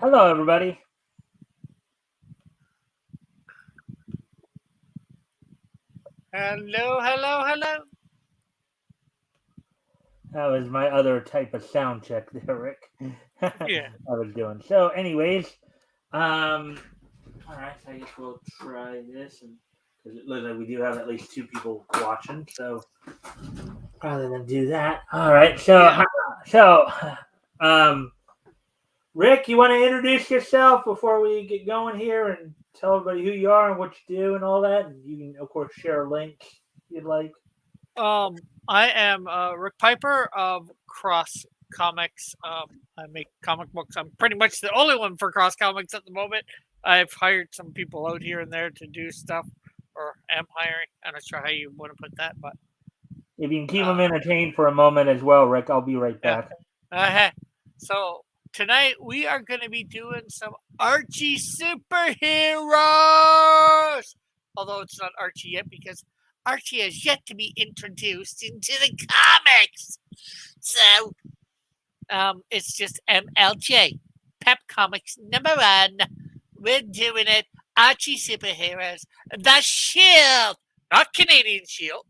Hello, everybody. Hello, hello, hello. That was my other type of sound check there, Rick. I Yeah. was doing. So, anyways, all right. So I guess we'll try this, and because it looks like we do have at least two people watching, so rather than do that, all right. Yeah. So, um, Rick, you want to introduce yourself before we get going here, and tell everybody who you are and what you do and all that, and you can of course share a link if you'd like. I am Rick Piper of Cross Comics. I make comic books. I'm pretty much the only one for Cross Comics at the moment. I've hired some people out here and there to do stuff, or am hiring. I'm not sure how you want to put that, but If you can keep them uh, entertained for a moment as well, Rick, I'll be right yeah. back. Uh, so tonight we are going to be doing some Archie superheroes. Although it's not Archie yet because Archie has yet to be introduced into the comics. So it's just MLJ, Pep Comics #1. We're doing it. Archie superheroes. The Shield, not Canadian Shield.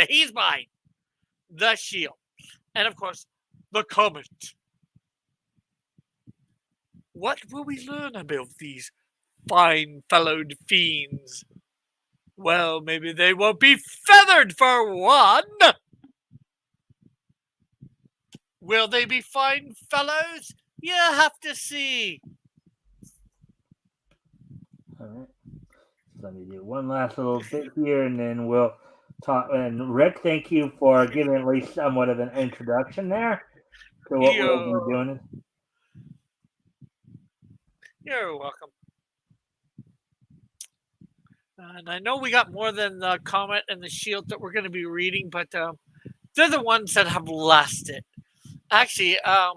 He's mine. The Shield, and of course, the Comet. What will we learn about these fine fellowed fiends? Well, maybe they won't be feathered for one. Will they be fine fellows? You have to see. All right. So let me do one last little bit here, and then we'll talk. And Rick, thank you for giving at least somewhat of an introduction there to what we'll be You're, doing. you're welcome. And I know we got more than the Comet and the Shield that we're going to be reading, but they're the ones that have lasted. Actually, I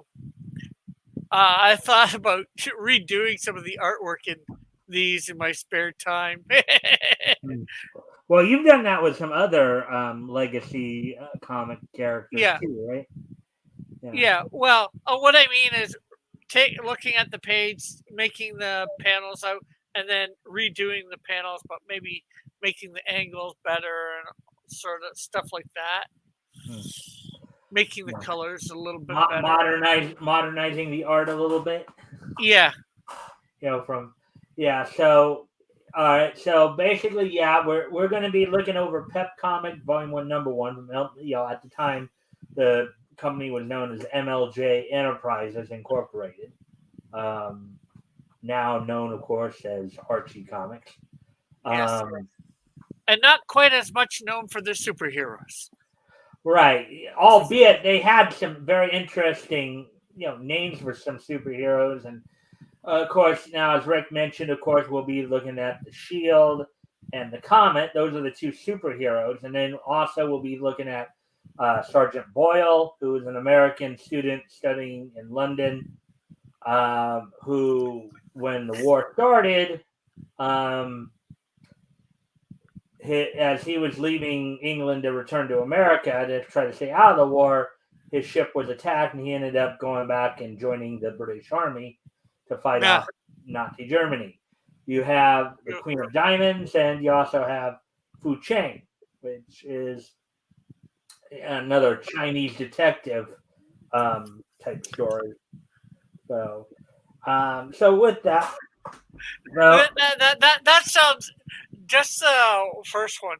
thought about redoing some of the artwork in these in my spare time. Hmm. Well, you've done that with some other legacy comic characters Yeah, too, right? Yeah. yeah. Well, what I mean is looking at the page, making the panels out, and then redoing the panels, but maybe making the angles better and sort of stuff like that. Hmm. Making the Yeah. colors a little bit better. Modernizing the art a little bit. Yeah, From yeah. So all right. So basically, yeah, we're going to be looking over Pep Comic Volume One, Number One. At the time, the company was known as MLJ Enterprises Incorporated. Um, Now known, of course, as Archie Comics. yes, Um, and not quite as much known for their superheroes. right. Albeit they had some very interesting, names for some superheroes, and of course, now as Rick mentioned, of course, we'll be looking at the Shield and the Comet. Those are the two superheroes, and then also we'll be looking at Sergeant Boyle, who is an American student studying in London, who, when the war started, um, as he was leaving England to return to America to try to stay out of the war, his ship was attacked, and he ended up going back and joining the British Army to fight Yeah, off Nazi Germany. You have the Queen of Diamonds, and you also have Fu Cheng, which is another Chinese detective type story. So with that, so that sounds just the first one.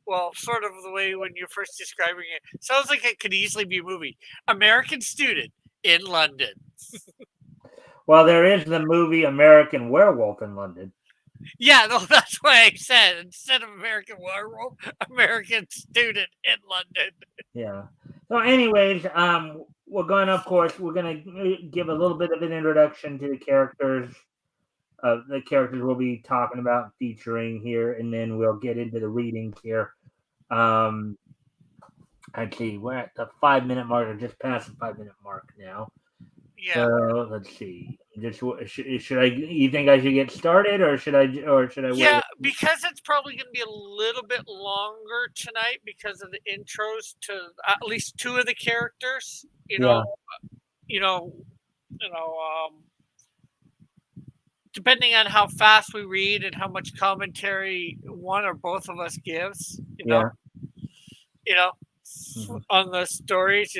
Well, sort of the way when you're first describing it sounds like it could easily be a movie. American student in London. well, there is the movie American Werewolf in London. Yeah, no, that's what I said. Instead of American Werewolf, American student in London. Yeah. So, anyways, of course, we're gonna give a little bit of an introduction to the characters. The characters we'll be talking about, and featuring here, and then we'll get into the readings here. Um, Actually, we're at the 5 minute mark, or just past the 5 minute mark now. Yeah. So let's see. Just should I? You think I should get started, or should I wait? Yeah, because it's probably going to be a little bit longer tonight because of the intros to at least two of the characters. Yeah. You know, you know. depending on how fast we read and how much commentary one or both of us gives, Yeah. you know, on the stories,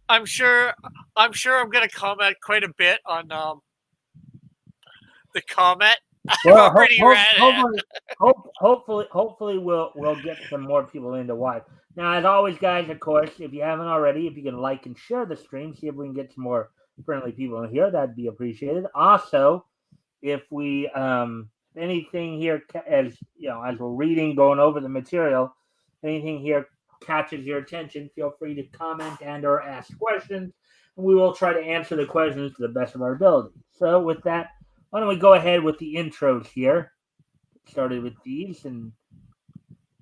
I'm sure, I'm sure I'm gonna comment quite a bit on the comment. I've Well, already read it. hopefully we'll get some more people into watch. Now, as always, guys, of course, if you haven't already, if you can like and share the stream, see if we can get some more friendly people in here, that'd be appreciated. Also, if we anything here as as we're reading, going over the material, anything here catches your attention, feel free to comment and or ask questions, and we will try to answer the questions to the best of our ability. So with that, why don't we go ahead with the intros here? Started with these and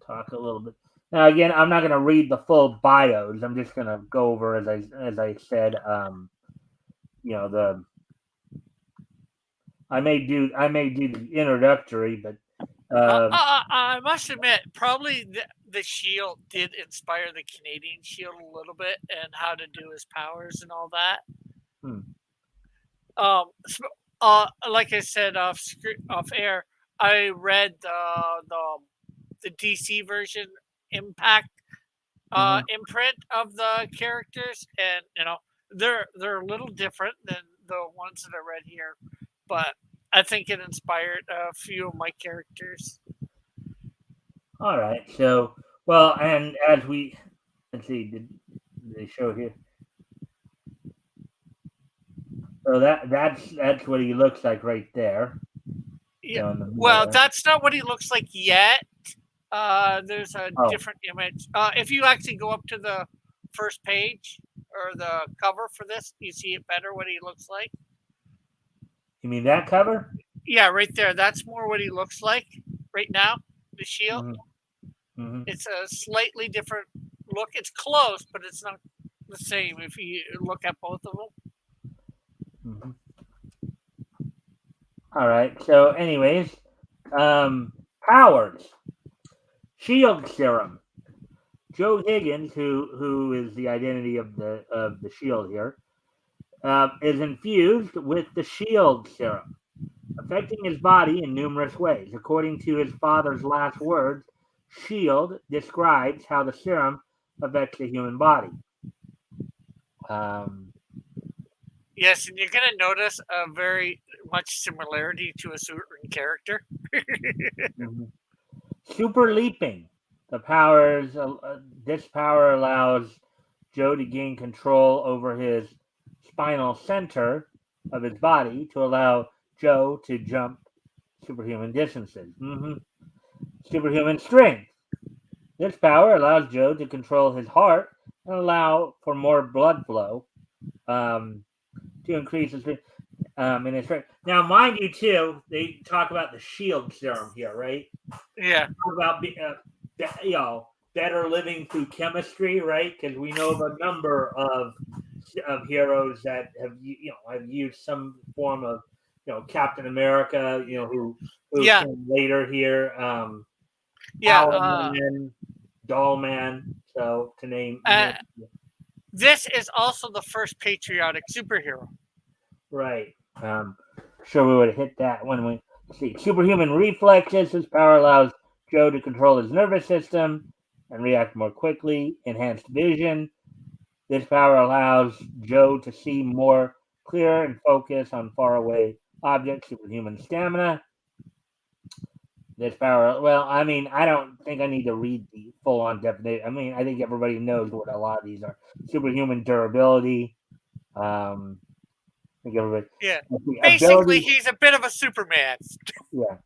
talk a little bit. Now again, I'm not going to read the full bios. I'm just going to go over as I said. The I may do the introductory, but I must admit, probably the Shield did inspire the Canadian Shield a little bit and how to do his powers and all that. Like I said off air, I read the DC version Impact imprint of the characters, and they're a little different than the ones that I read here, but I think it inspired a few of my characters. All right. So, well, and as let's see, did they show here? So that's what he looks like right there. Yeah. Well, that's not what he looks like yet. There's a different image. If you actually go up to the first page or the cover for this, you see it better what he looks like. You mean that cover? Yeah, right there. That's more what he looks like right now. The Shield. Mm-hmm. It's a slightly different look. It's close, but it's not the same if you look at both of them. All right. So, anyways, powers. Shield serum. Joe Higgins, who is the identity of the Shield here, is infused with the Shield serum, affecting his body in numerous ways. According to his father's last words, Shield describes how the serum affects the human body. Yes, and you're going to notice a very much similarity to a certain character. Super leaping. The powers. This power allows Joe to gain control over his spinal center of his body to allow Joe to jump superhuman distances. Superhuman strength. This power allows Joe to control his heart and allow for more blood flow to increase his in his strength. Now, mind you, too, they talk about the Shield serum here, right? Yeah. Talk about better living through chemistry, right? Because we know of a number of heroes that have used some form of Captain America, who came later here. Owlman, Dollman, so to name. This is also the first patriotic superhero. Right. Sure, we would have hit that when we see superhuman reflexes. His power allows Joe to control his nervous system and react more quickly. Enhanced vision. This power allows Joe to see more clear and focus on faraway objects. Superhuman stamina. This power, well, I mean, I don't think I need to read the full-on definition. I mean, I think everybody knows what a lot of these are. Superhuman durability. I think everybody. Yeah. Basically, he's a bit of a Superman. Yeah.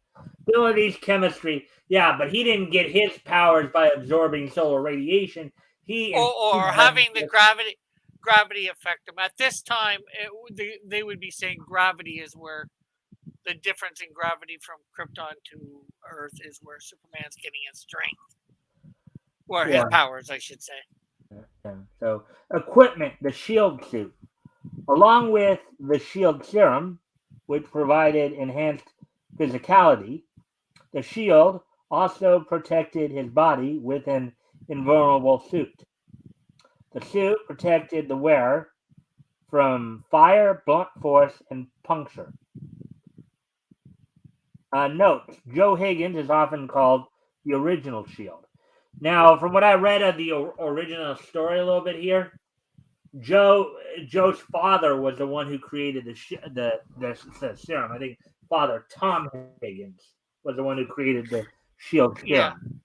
Abilities, chemistry. Yeah, but he didn't get his powers by absorbing solar radiation. Or having the gravity affect him. At this time, they would be saying gravity is where the difference in gravity from Krypton to Earth is where Superman's getting his strength. Or his powers, I should say. Yeah. So, equipment, the Shield suit. Along with the Shield serum, which provided enhanced physicality, the Shield also protected his body with an invulnerable suit. The suit protected the wearer from fire, blunt force, and puncture. Note: Joe Higgins is often called the original Shield. Now, from what I read of the original story a little bit here, Joe's father was the one who created the serum. I think Father Tom Higgins was the one who created the Shield Yeah. serum.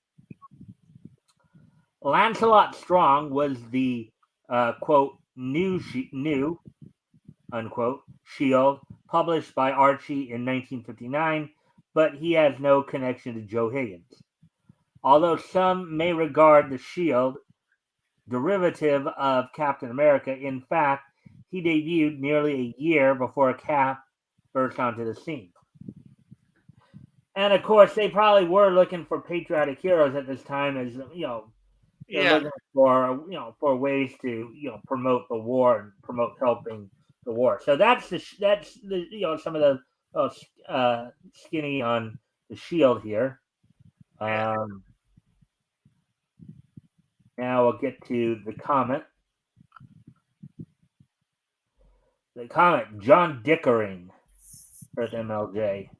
Lancelot Strong was the quote new unquote Shield published by Archie in 1959, but he has no connection to Joe Higgins. Although some may regard the Shield derivative of Captain America, in fact, he debuted nearly a year before Cap burst onto the scene. And of course, they probably were looking for patriotic heroes at this time, as they're Yeah. looking for ways to promote the war and promote helping the war. So that's the some of the skinny on the Shield here. Yeah. Now we'll get to the comment. The comment, John Dickering, Earth MLJ.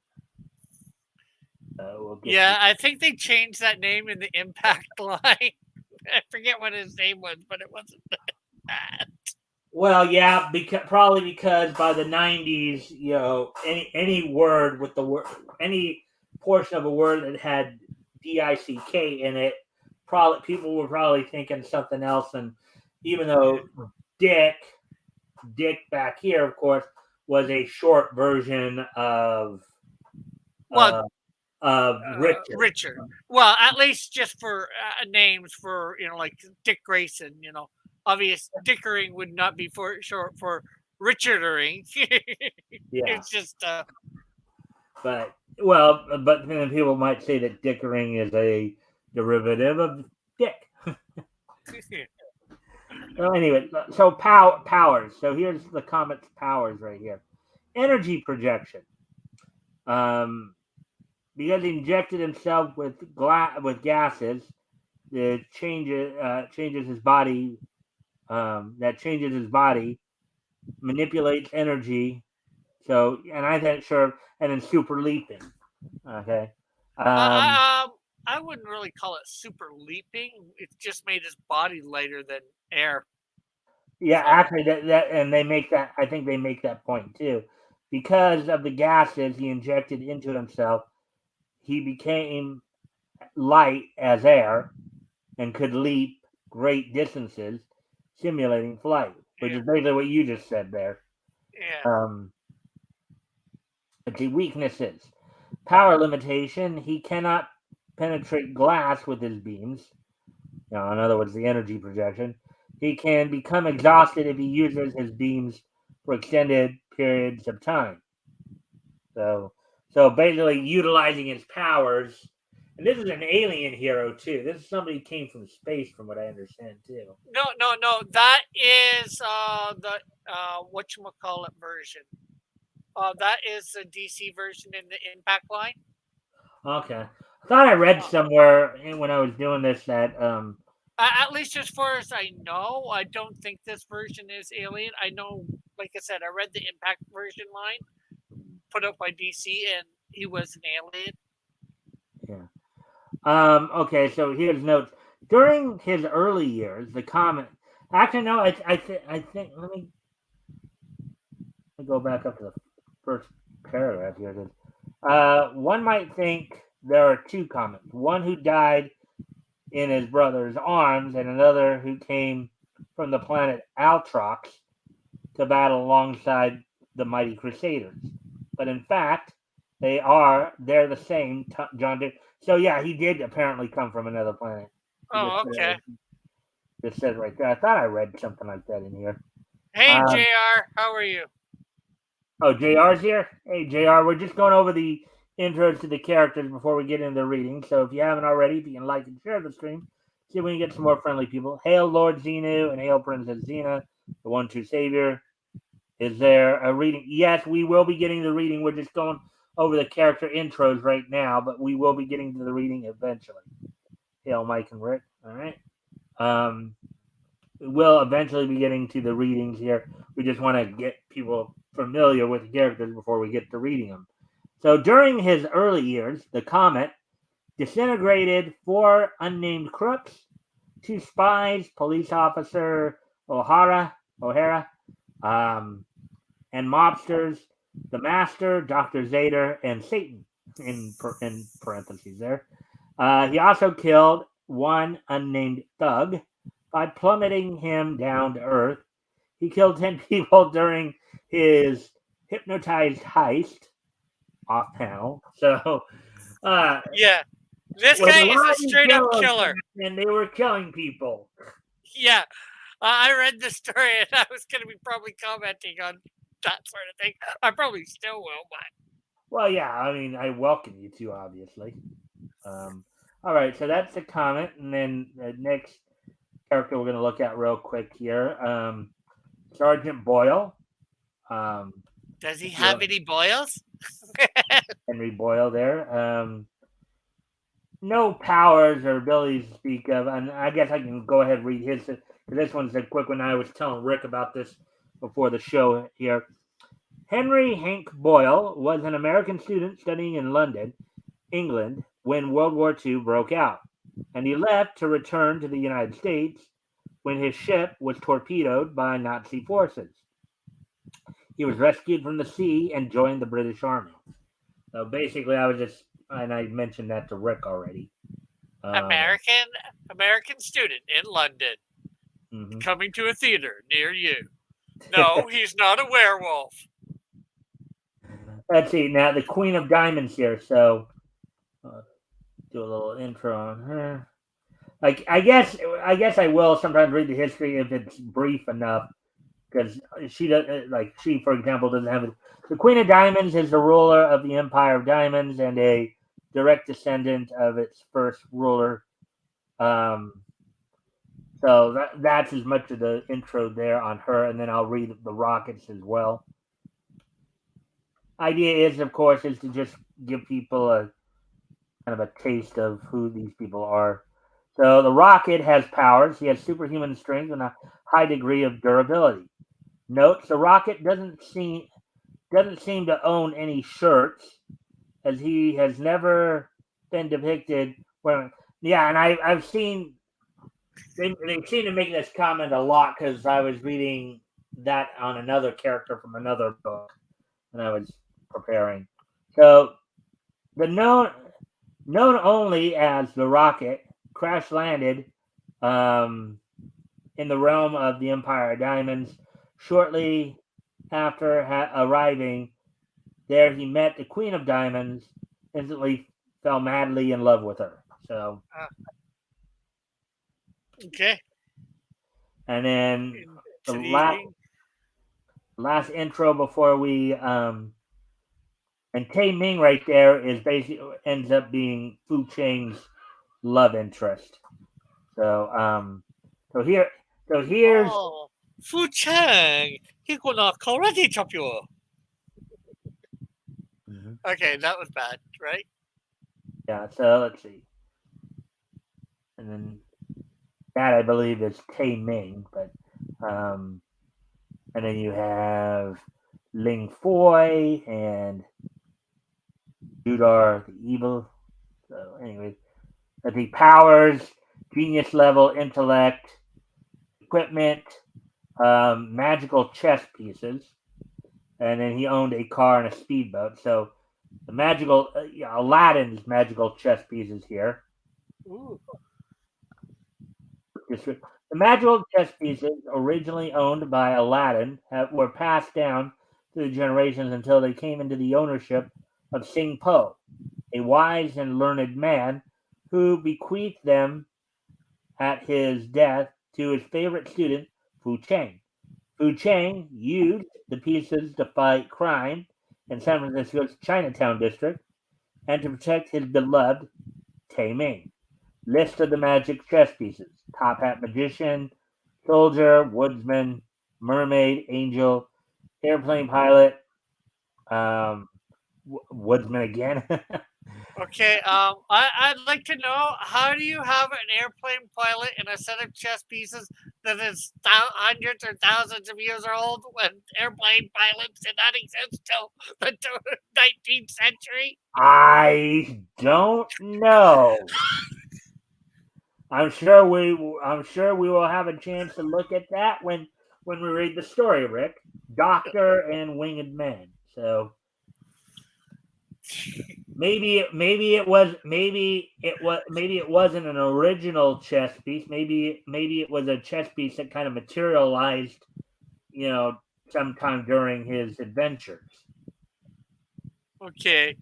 Yeah, I think they changed that name in the Impact line. I forget what his name was, but it wasn't that. Well, yeah, probably because by the '90s, any word with the word, any portion of a word that had DICK in it, probably people were probably thinking something else. And even though Dick back here, of course, was a short version of Richard. Richard. Well, at least just for names for like Dick Grayson. Obvious Dickering would not be short for Richardering. Yeah, It's just. but then people might say that Dickering is a derivative of Dick. Well, anyway, so powers. So here's the comet's powers right here. Energy projection. Because he injected himself with gases, that changes his body. That changes his body, manipulates energy. So, and I think sure, and then super leaping. Okay. I wouldn't really call it super leaping. It just made his body lighter than air. Yeah, actually, that and they make that. I think they make that point too, because of the gases he injected into himself. He became light as air and could leap great distances, simulating flight, which is basically what you just said there. Yeah. Let's see, weaknesses. Power limitation. He cannot penetrate glass with his beams. In other words, the energy projection. He can become exhausted if he uses his beams for extended periods of time. So basically utilizing his powers. And this is an alien hero too. This is somebody who came from space, from what I understand too. No. That is the whatchamacallit version. That is the DC version in the Impact line. Okay. I thought I read somewhere when I was doing this that at least as far as I know, I don't think this version is alien. I know, like I said, I read the Impact version line put out by DC, and he was an alien. Yeah. Okay, so here's notes. During his early years, the comet. Actually, no. I think. Let me go back up to the first paragraph here. One might think there are two comets. One who died in his brother's arms, and another who came from the planet Altrox to battle alongside the mighty Crusaders. But in fact, they're the same. John did. So yeah, he did apparently come from another planet. Oh, okay. Just said right there. I thought I read something like that in here. Hey, JR, how are you? Oh, JR's here? Hey, JR, we're just going over the intros to the characters before we get into the reading. So if you haven't already, if you can like and share the stream, see if we can get some more friendly people. Hail Lord Xenu and hail Princess Xena, the one true savior. Is there a reading? Yes, we will be getting the reading. We're just going over the character intros right now, but we will be getting to the reading eventually. Hail Mike and Rick. All right. We will eventually be getting to the readings here. We just want to get people familiar with the characters before we get to reading them. So during his early years, the comet disintegrated 4 unnamed crooks, 2 spies, police officer O'Hara, um, and mobsters, the Master, Dr. Zader, and Satan, in parentheses there. He also killed 1 unnamed thug by plummeting him down to earth. He killed 10 people during his hypnotized heist off panel. So, Yeah. This with guy a is lot a of these straight up killers, killer. and they were killing people. Yeah. I read the story and I was going to be probably commenting on that sort of thing. I probably still will, but. Well, yeah, I mean, I welcome you to, obviously. All right, so that's the comment, and then the next character we're going to look at real quick here, Sergeant Boyle. Does he have any boils? Henry Boyle there. No powers or abilities to speak of, and I guess I can go ahead and read his. This one's a quick one. I was telling Rick about this before the show here. Henry Hank Boyle was an American student studying in London, England, when World War II broke out, and he left to return to the United States when his ship was torpedoed by Nazi forces. He was rescued from the sea and joined the British Army. So basically, and I mentioned that to Rick already. American student in London Mhm. coming to a theater near you. No, he's not a werewolf. Let's see now the Queen of Diamonds here. So do a little intro on her. Like I guess I will sometimes read the history if it's brief enough because she does she for example doesn't have the Queen of Diamonds is the ruler of the Empire of Diamonds and a direct descendant of its first ruler. So that's as much of the intro there on her, and then I'll read the Rockets as well. Idea is, of course, is to just give people a kind of a taste of who these people are. So the Rocket has powers. He has superhuman strength and a high degree of durability. Notes: the Rocket doesn't seem to own any shirts, as he has never been depicted wearing. Yeah, and I've seen they seem to make this comment a lot because I was reading that on another character from another book when I was preparing. So the known only as the Rocket, crash landed in the realm of the Empire of Diamonds. Shortly after arriving there, he met the Queen of Diamonds, instantly fell madly in love with her. So, Okay. and then the last intro before we and Tay Ming right there is basically ends up being Fu Chang's love interest. So here's Fu Chang. He gonna karate chop you. Okay, that was bad, right? Yeah, so let's see. And then that I believe is Tay Ming, but and then you have Ling Foy and Judar the Evil. So anyway, the powers, genius level, intellect, equipment, magical chess pieces, and then he owned a car and a speedboat. So the magical Aladdin's magical chess pieces here. Ooh. The magical chess pieces, originally owned by Aladdin, were passed down through the generations until they came into the ownership of Sing Po, a wise and learned man who bequeathed them at his death to his favorite student, Fu Chang. Fu Chang used the pieces to fight crime in San Francisco's Chinatown district and to protect his beloved Tay Ming. List of the magic chess pieces: top hat magician, soldier, woodsman, mermaid, angel, airplane pilot, woodsman again. Okay, I'd like to know, how do you have an airplane pilot and a set of chess pieces that is hundreds or thousands of years old when airplane pilots did not exist till the 19th century? I don't know. I'm sure we will have a chance to look at that when we read the story, Rick. Doctor and Winged Man. So maybe it wasn't an original chess piece. Maybe it was a chess piece that kind of materialized, sometime during his adventures. Okay.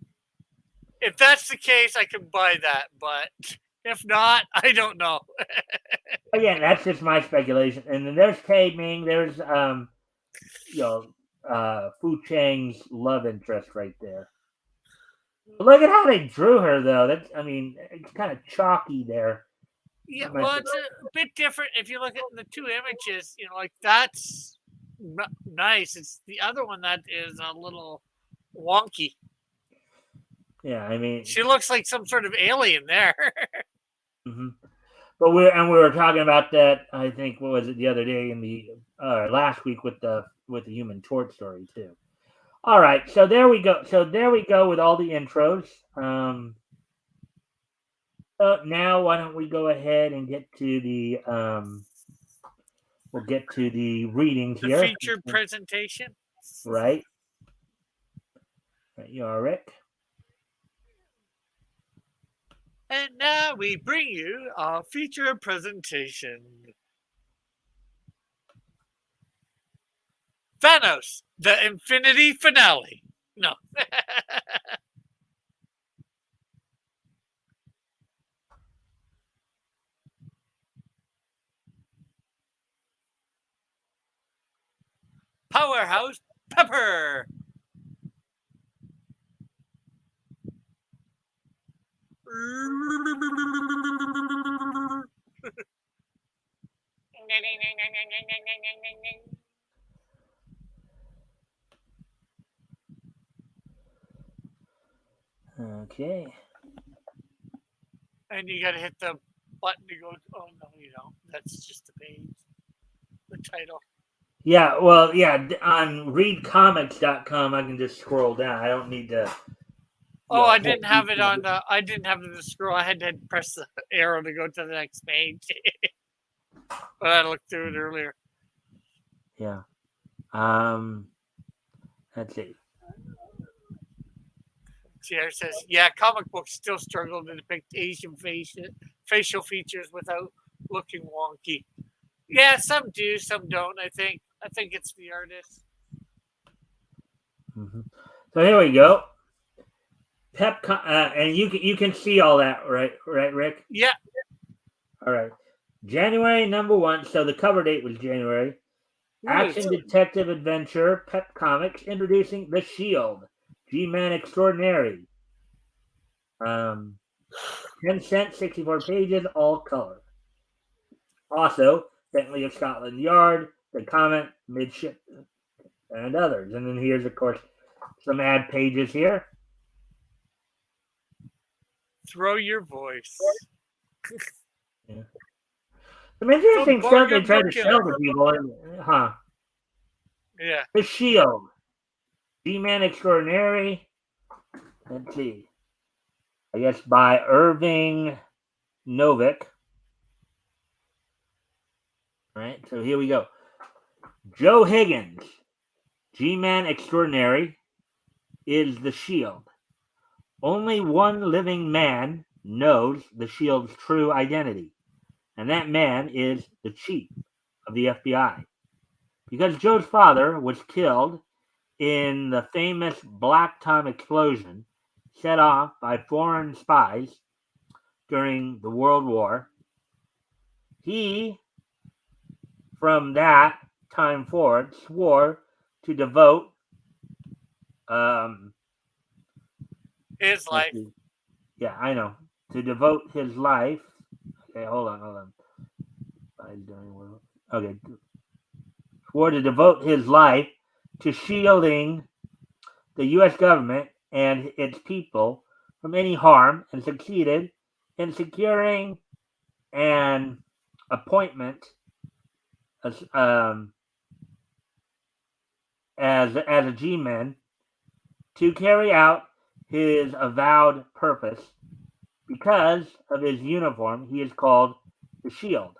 If that's the case, I can buy that, but if not, I don't know. Again, that's just my speculation. And then there's Tay Ming. There's Fu Chang's love interest right there. But look at how they drew her, though. It's kind of chalky there. Yeah, well, it's a bit different if you look at the two images. Like that's nice. It's the other one that is a little wonky. Yeah, she looks like some sort of alien there. Mm-hmm. But we were talking about that. I think what was it the other day in the last week with the Human Torch story too. All right, so there we go. With all the intros. Now why don't we go ahead and get to the we'll get to the readings the here. Featured presentation. Right. You are Rick. And now we bring you our feature presentation. Thanos, the Infinity Finale. No. Powerhouse Pepper. Okay. And you gotta hit the button to go. Oh no, you don't. That's just the page. The title. Yeah, well, yeah, on readcomics.com I can just scroll down. I don't need to. Oh, I didn't have it on the. I didn't have the scroll. I had to press the arrow to go to the next page. But I looked through it earlier. Yeah. Let's see. Pierre says, yeah, comic books still struggle to depict Asian facial features without looking wonky. Yeah, some do, some don't. I think it's the artist. Mm-hmm. So here we go. And you can see all that, right, Rick? Yeah. All right. January #1. So the cover date was January. Action detective adventure. Pep Comics introducing the Shield. G-Man Extraordinary. 10-cent, 64 pages, all color. Also, Bentley of Scotland Yard, The Comment, Midship, and others. And then here's, of course, some ad pages here. Throw your voice. Yeah. Some interesting stuff they try to sell to people, huh? Yeah. The Shield. G-Man Extraordinary. Let's see. I guess by Irving Novick. All right, so here we go. Joe Higgins. G-Man Extraordinary is the Shield. Only one living man knows the Shield's true identity, and that man is the chief of the FBI. Because Joe's father was killed in the famous Black Tom explosion set off by foreign spies during the World War, he, from that time forward, swore to devote his life. Yeah, I know. To devote his life. Okay, hold on. Okay. Swore to devote his life to shielding the U.S. government and its people from any harm, and succeeded in securing an appointment as a G-man to carry out his avowed purpose. Because of his uniform, he is called the Shield.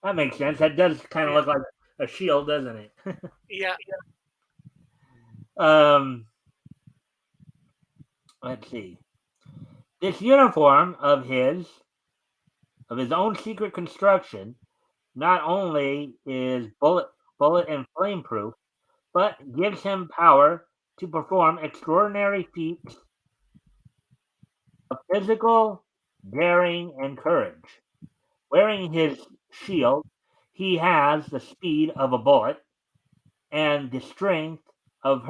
That makes sense. That does kind of look like a shield, doesn't it? Yeah. Let's see. This uniform of his own secret construction, not only is bullet and flame proof, but gives him power to perform extraordinary feats of physical daring and courage. Wearing his shield, he has the speed of a bullet and the strength of a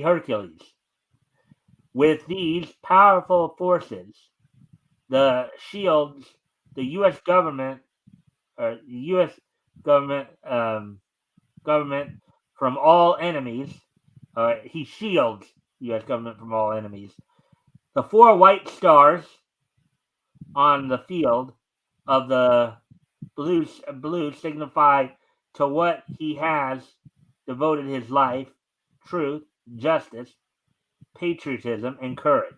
Hercules. With these powerful forces, the shields, the U.S. government, or the U.S. government, government from all enemies. He shields the U.S. government from all enemies. The 4 white stars on the field of the blue signify to what he has devoted his life: truth, justice, patriotism, and courage.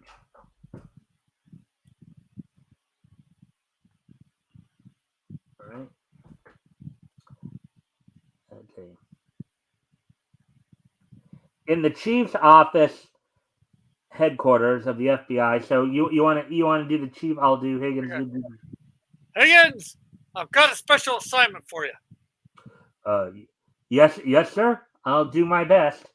All right. Okay. In the chief's office headquarters of the FBI. So you want to do the chief? I'll do Higgins. Okay. Higgins, I've got a special assignment for you. Yes, sir. I'll do my best.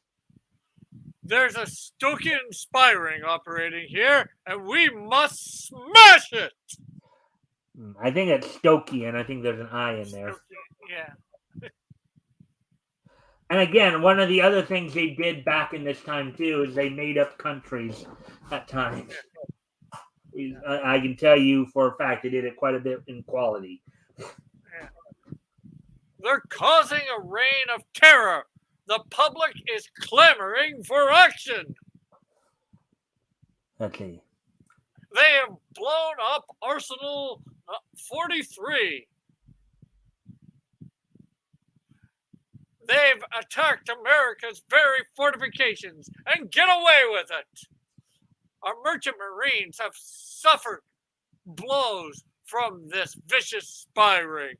There's a Stokian spy ring operating here, and we must smash it. I think it's Stokian. I think there's an I in there. Yeah. And again, one of the other things they did back in this time too is they made up countries at times. I can tell you for a fact they did it quite a bit in quality. Yeah. They're causing a reign of terror. The public is clamoring for action. Let's see. They have blown up Arsenal 43. They've attacked America's very fortifications and get away with it. Our merchant marines have suffered blows from this vicious spy ring.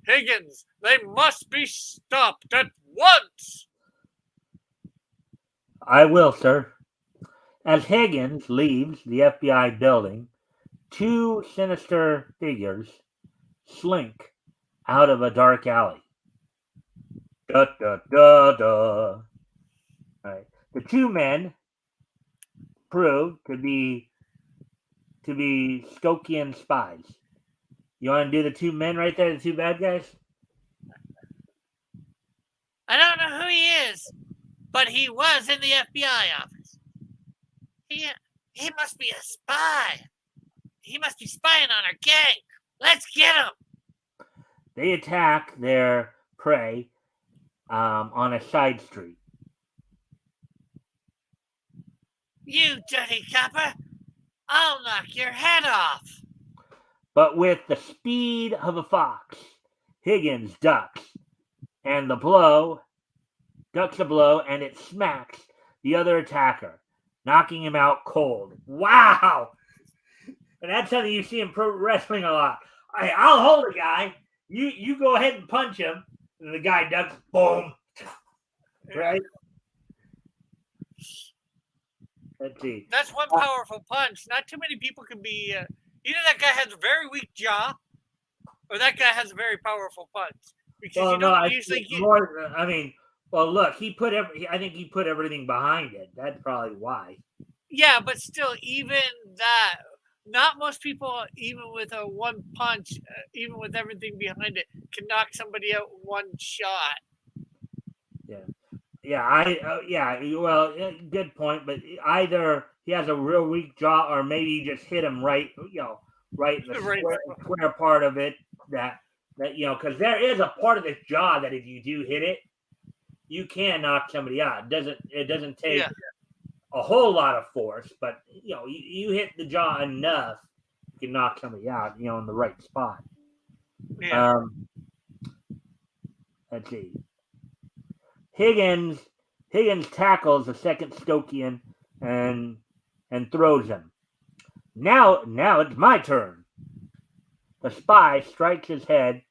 Higgins, they must be stopped at once. I will, sir. As Higgins leaves the FBI building, 2 sinister figures slink out of a dark alley. Da da da da. All right. The 2 men prove to be Stokian spies. You want to do the 2 men right there, the 2 bad guys? I don't know who he is, but he was in the FBI office. He must be a spy. He must be spying on our gang. Let's get him. They attack their prey on a side street. You dirty copper! I'll knock your head off. But with the speed of a fox, Higgins ducks the blow, and it smacks the other attacker, knocking him out cold. Wow! And that's something you see in pro wrestling a lot. I'll hold a guy. You go ahead and punch him, and the guy ducks. Boom! Right? Let's see. That's one powerful punch. Not too many people can be. Either that guy has a very weak jaw, or that guy has a very powerful punch. Because Well, you don't usually get. Well, look, I think he put everything behind it. That's probably why. Yeah, but still, even that, not most people, even with a one punch, even with everything behind it, can knock somebody out in one shot. Yeah. Well, good point. But either he has a real weak jaw, or maybe you just hit him right in the square part of it. That because there is a part of this jaw that if you do hit it, you can knock somebody out. It doesn't take a whole lot of force, but you hit the jaw enough, you can knock somebody out. In the right spot. Yeah. let's see. Higgins tackles the second Stokian and throws him. Now it's my turn. The spy strikes his head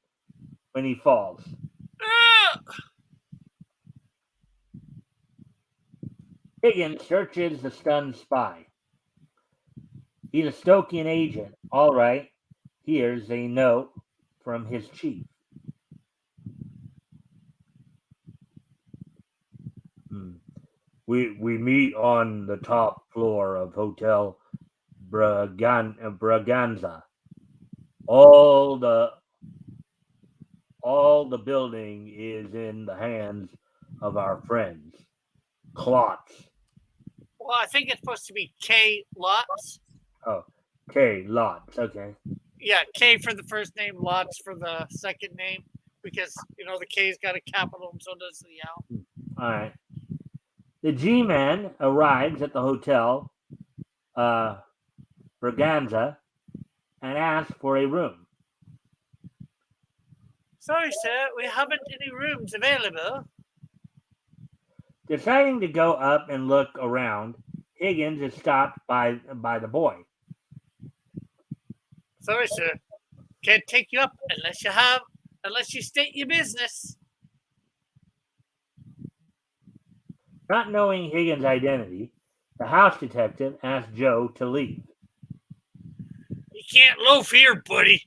when he falls. Higgins searches the stunned spy. He's a Stokian agent. All right. Here's a note from his chief. We meet on the top floor of Hotel Braganza. All the building is in the hands of our friends. Klotz. Well, I think it's supposed to be K. Lots. Oh, K. Lotz. Okay. Yeah, K for the first name, Lots for the second name, because the K's got a capital, and so does the L. All right. The G-Man arrives at the hotel, Braganza, and asks for a room. Sorry, sir, we haven't any rooms available. Deciding to go up and look around, Higgins is stopped by the boy. Sorry, sir, can't take you up unless you state your business. Not knowing Higgins' identity, the house detective asks Joe to leave. You can't loaf here, buddy.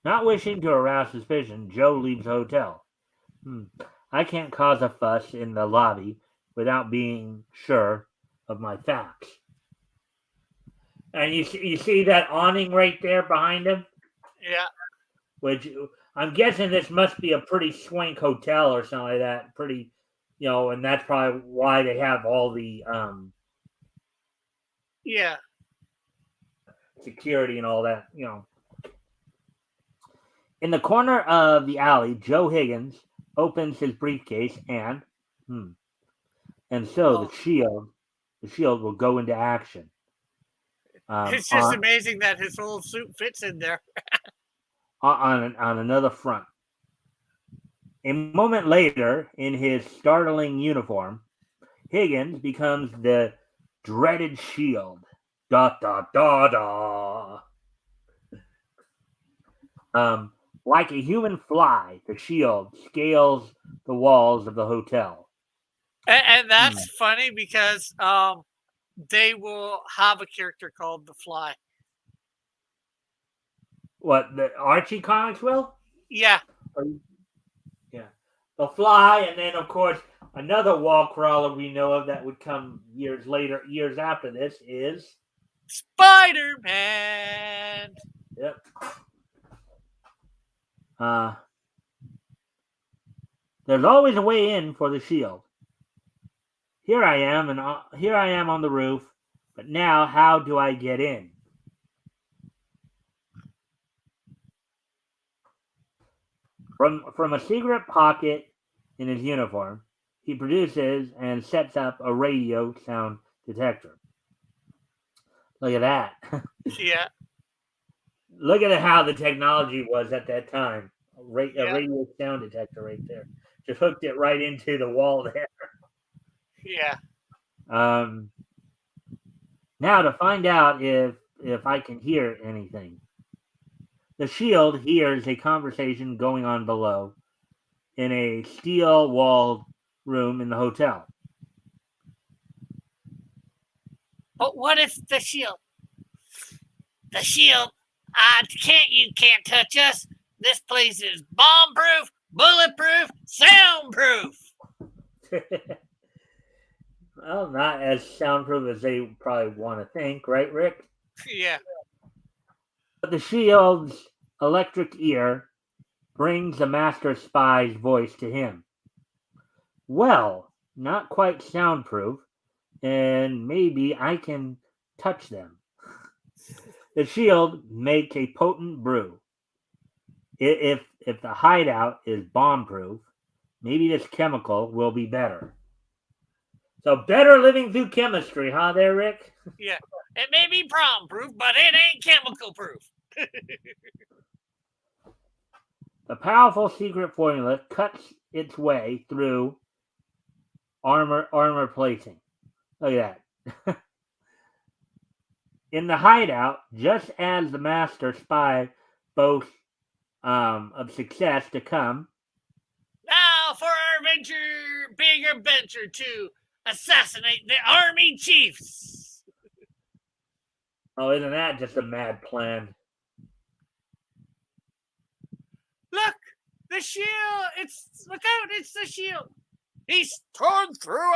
Not wishing to arouse suspicion, Joe leaves the hotel. I can't cause a fuss in the lobby without being sure of my facts. And you see that awning right there behind him? Yeah. Which I'm guessing this must be a pretty swank hotel or something like that. Pretty, and that's probably why they have all the security and all that, In the corner of the alley, Joe Higgins opens his briefcase and so the shield will go into action. It's just amazing that his whole suit fits in there. on another front. A moment later, in his startling uniform, Higgins becomes the dreaded Shield. Da da da da. Like a human fly, the Shield scales the walls of the hotel. And that's funny because they will have a character called the Fly. What, the Archie Comics will? Yeah. Yeah. The Fly, and then, of course, another wall crawler we know of that would come years after this is Spider-Man. Yep. There's always a way in for the Shield. Here I am on the roof, but now how do I get in? From a secret pocket in his uniform, he produces and sets up a radio sound detector. Look at that. Yeah. Look at how the technology was at that time. A radio sound detector right there. Just hooked it right into the wall there. Yeah. Now to find out if I can hear anything. The Shield hears a conversation going on below in a steel-walled room in the hotel. But what if the Shield, you can't touch us. This place is bomb-proof, bulletproof, soundproof. Well, not as soundproof as they probably want to think, right, Rick? Yeah. But the Shield's electric ear brings the master spy's voice to him. Well, not quite soundproof, and maybe I can touch them. The Shield makes a potent brew. If the hideout is bomb-proof, maybe this chemical will be better. So better living through chemistry, huh there, Rick? Yeah. It may be bomb-proof, but it ain't chemical-proof. A powerful secret formula cuts its way through armor placing. Look at that. In the hideout, just as the master spy boasts of success to come. Now for our big adventure to assassinate the army chiefs. Oh, isn't that just a mad plan? Look, the shield. Look out! It's the shield. He's torn through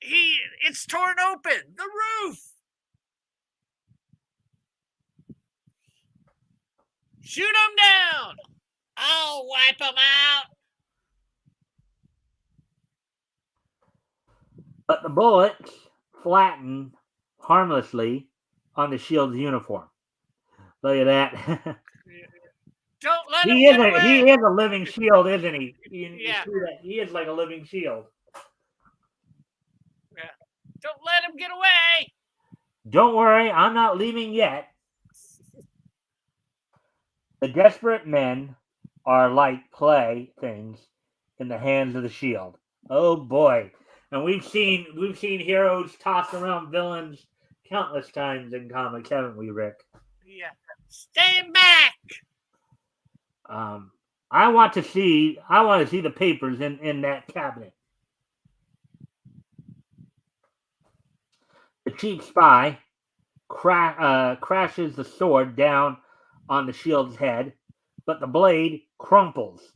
It's torn open. The roof. Shoot him down. I'll wipe him out. But the bullets flatten harmlessly on the shield's uniform. Look at that. Don't let him get away. He is a living shield, isn't he? Yeah. He is like a living shield. Yeah. Don't let him get away. Don't worry, I'm not leaving yet. The desperate men are like play things in the hands of the shield. Oh boy. And we've seen heroes toss around villains countless times in comics, haven't we, Rick? Yeah. Stand back. I want to see the papers in that cabinet. The chief spy crashes the sword down on the shield's head, but the blade crumples.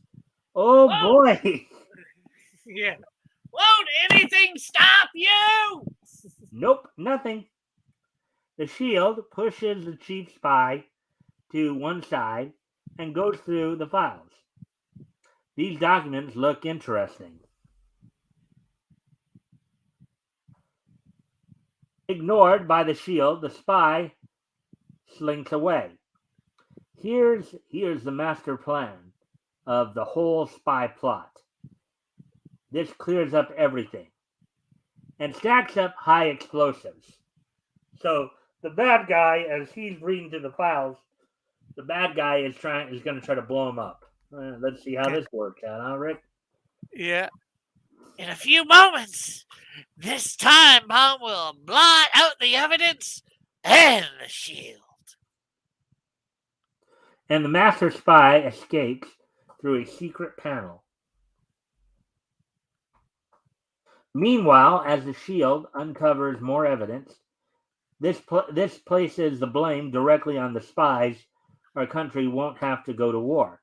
Oh boy! Yeah. Won't anything stop you? Nope, nothing. The shield pushes the chief spy to one side and goes through the files. These documents look interesting. Ignored by the shield, the spy slinks away. Here's the master plan of the whole spy plot. This clears up everything and stacks up high explosives. So the bad guy, as he's reading through the files, the bad guy is going to try to blow him up. Let's see how this works out, huh, Rick? Yeah. In a few moments, this time bomb will blot out the evidence and the shield. And the master spy escapes through a secret panel. Meanwhile, as the shield uncovers more evidence, this places the blame directly on the spies. Our country won't have to go to war.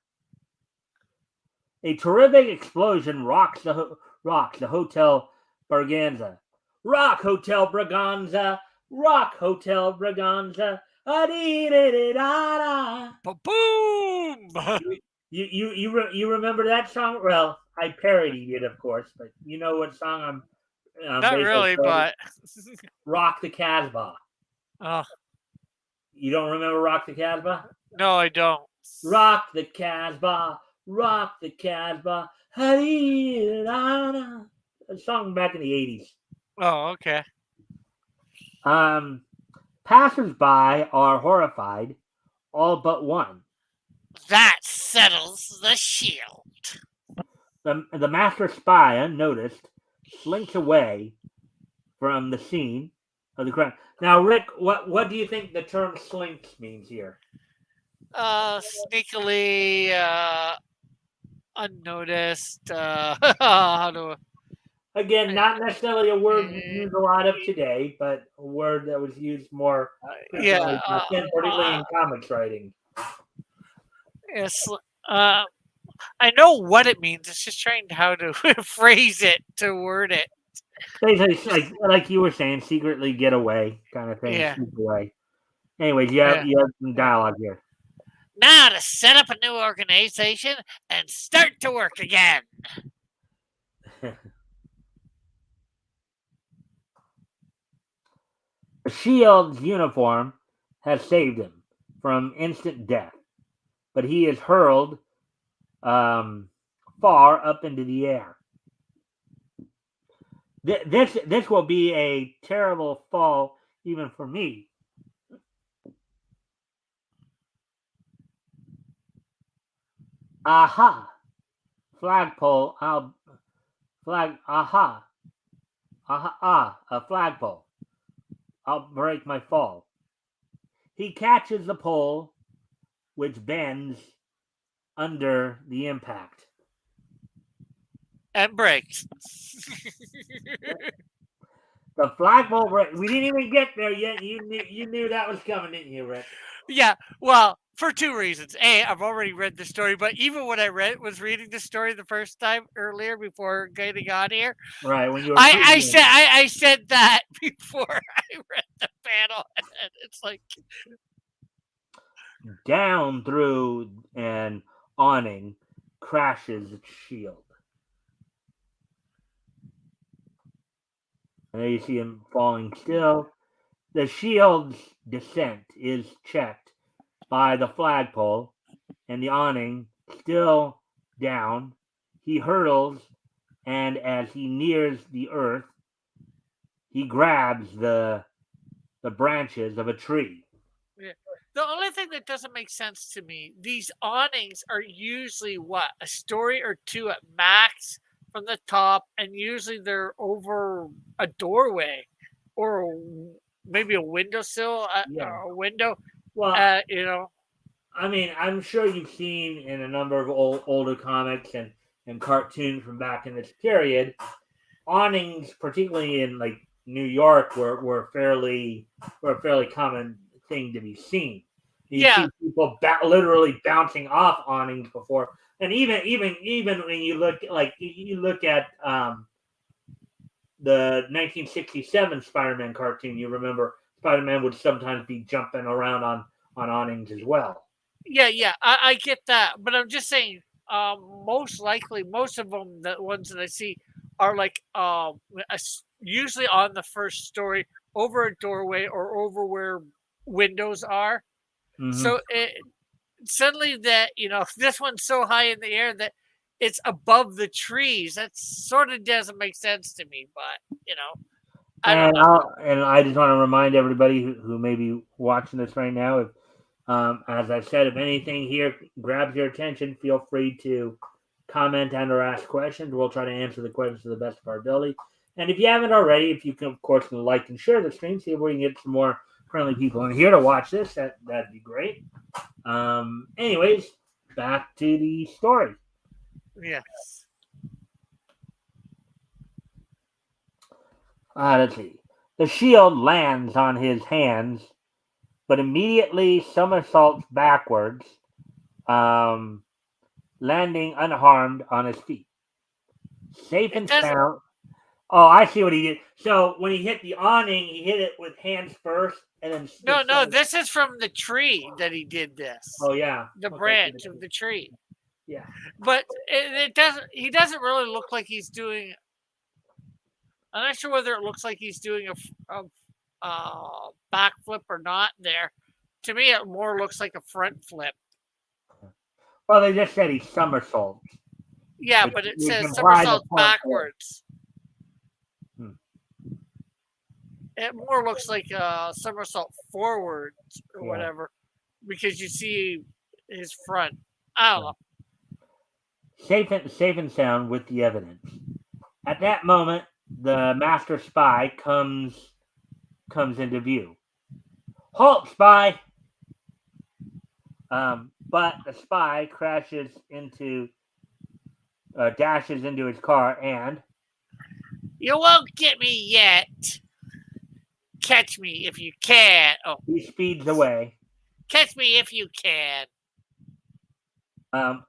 A terrific explosion rocks the Hotel Braganza. Rock Hotel Braganza. Rock Hotel Braganza. Boom! You remember that song? Well, I parodied it, of course, but you know what song I'm. Not really, but Rock the Casbah. Oh, you don't remember Rock the Casbah? No, I don't. Rock the Casbah, rock the Casbah. A song back in the 80s. Oh, okay. Passers-by are horrified, all but one. That settles the shield. The master spy, unnoticed, slinks away from the scene of the crime. Now, Rick, what do you think the term slinks means here? Sneakily, unnoticed. How do? Again, not necessarily a word we use a lot of today, but a word that was used more particularly in comics writing. Yes. I know what it means. It's just trying how to phrase it, to word it. Like you were saying, secretly get away kind of thing. Yeah. Sneak away. Anyways, you have some dialogue here. Now to set up a new organization and start to work again. The Shield's uniform has saved him from instant death, but he is hurled far up into the air. This will be a terrible fall even for me. Aha! Flagpole, aha! A flagpole. I'll break my fall. He catches the pole, which bends under the impact. And breaks. The flagpole break. We didn't even get there yet. You knew that was coming, didn't you, Rick? Yeah, well, for two reasons. A, I've already read the story, but even when I was reading the story the first time earlier before getting on here, Right, when you were I said that before I read the panel, and it's like down through an awning crashes its shield. And there you see him falling still. The shield's descent is checked by the flagpole and the awning still down. He hurtles, and as he nears the earth, he grabs the branches of a tree. yeah. The only thing that doesn't make sense to me, these awnings are usually what, a story or two at max from the top, and usually they're over a doorway or maybe a windowsill, Yeah. a window. Well, You know, I mean, I'm sure you've seen in a number of older comics and cartoons from back in this period, awnings, particularly in like New York, were a fairly common thing to be seen. You yeah, see people literally bouncing off awnings before, and even when you look at the 1967 Spider-Man cartoon, you remember Spider-Man would sometimes be jumping around on awnings as well. yeah. I get that, but I'm just saying, most likely, most of them, the ones that I see, are like usually on the first story, over a doorway or over where windows are. Mm-hmm. So suddenly that this one's so high in the air that it's above the trees. That sort of doesn't make sense to me, but I don't know. And I just want to remind everybody who may be watching this right now, if as I said, if anything here grabs your attention, feel free to comment and or ask questions. We'll try to answer the questions to the best of our ability. And if you haven't already, if you can, of course, like and share the stream, see if we can get some more friendly people in here to watch this. That'd be great. Anyways, back to the story. Yes. Let's see. The shield lands on his hands, but immediately somersaults backwards, landing unharmed on his feet. Safe and sound. Oh, I see what he did. So when he hit the awning, he hit it with hands first, and then No. This is from the tree that he did this. Oh yeah, the branch of the tree. Yeah, but it doesn't. He doesn't really look like he's doing. I'm not sure whether it looks like he's doing a backflip or not. There, to me, it more looks like a front flip. Well, they just said he somersaults. Yeah, but it says somersault backwards. It more looks like a somersault forwards or whatever, because you see his front. I don't know. Safe and sound with the evidence. At that moment, the master spy comes into view. Halt, spy! But the spy dashes into his car and... You won't get me yet. Catch me if you can. Oh. He speeds away. Catch me if you can.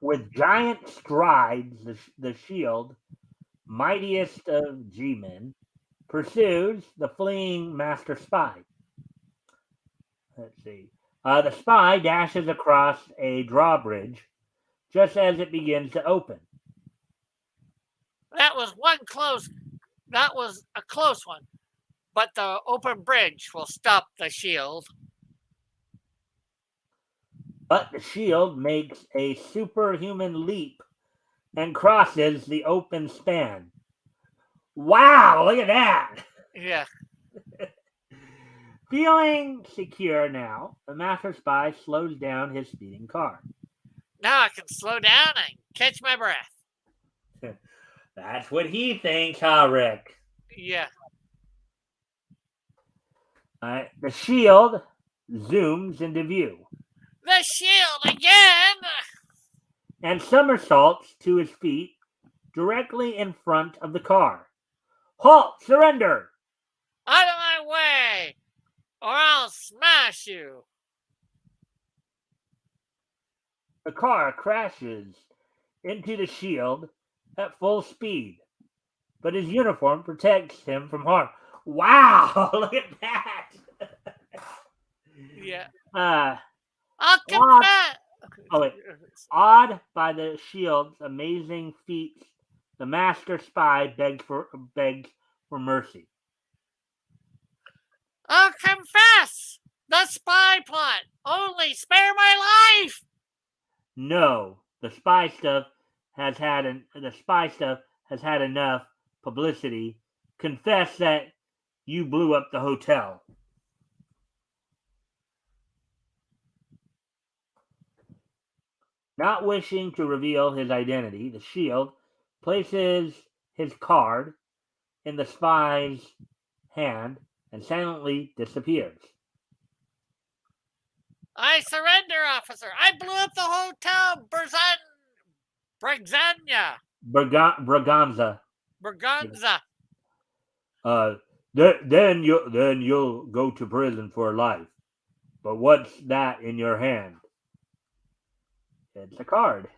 With giant strides, the shield, mightiest of G-men, pursues the fleeing master spy. Let's see. The spy dashes across a drawbridge just as it begins to open. That was a close one. But the open bridge will stop the shield. But the shield makes a superhuman leap and crosses the open span. Wow, look at that! Yeah. Feeling secure now, the master spy slows down his speeding car. Now I can slow down and catch my breath. That's what he thinks, huh, Rick? Yeah. All right. The shield zooms into view The shield again! and somersaults to his feet directly in front of the car. Halt! Surrender! Out of my way, or I'll smash you. The car crashes into the shield at full speed, but his uniform protects him from harm. Wow! Look at that! Yeah. Uh, I'll odd, confess. oh wait, awed by the shield's amazing feats, the master spy begs for mercy. I'll confess. The spy plot. Only spare my life. No, the spy stuff has had enough publicity. Confess that you blew up the hotel. Not wishing to reveal his identity, the shield places his card in the spy's hand and silently disappears. I surrender, officer. I blew up the hotel. Brigzania. Braganza. Berganza. Then you'll go to prison for life. But what's that in your hand? It's a card.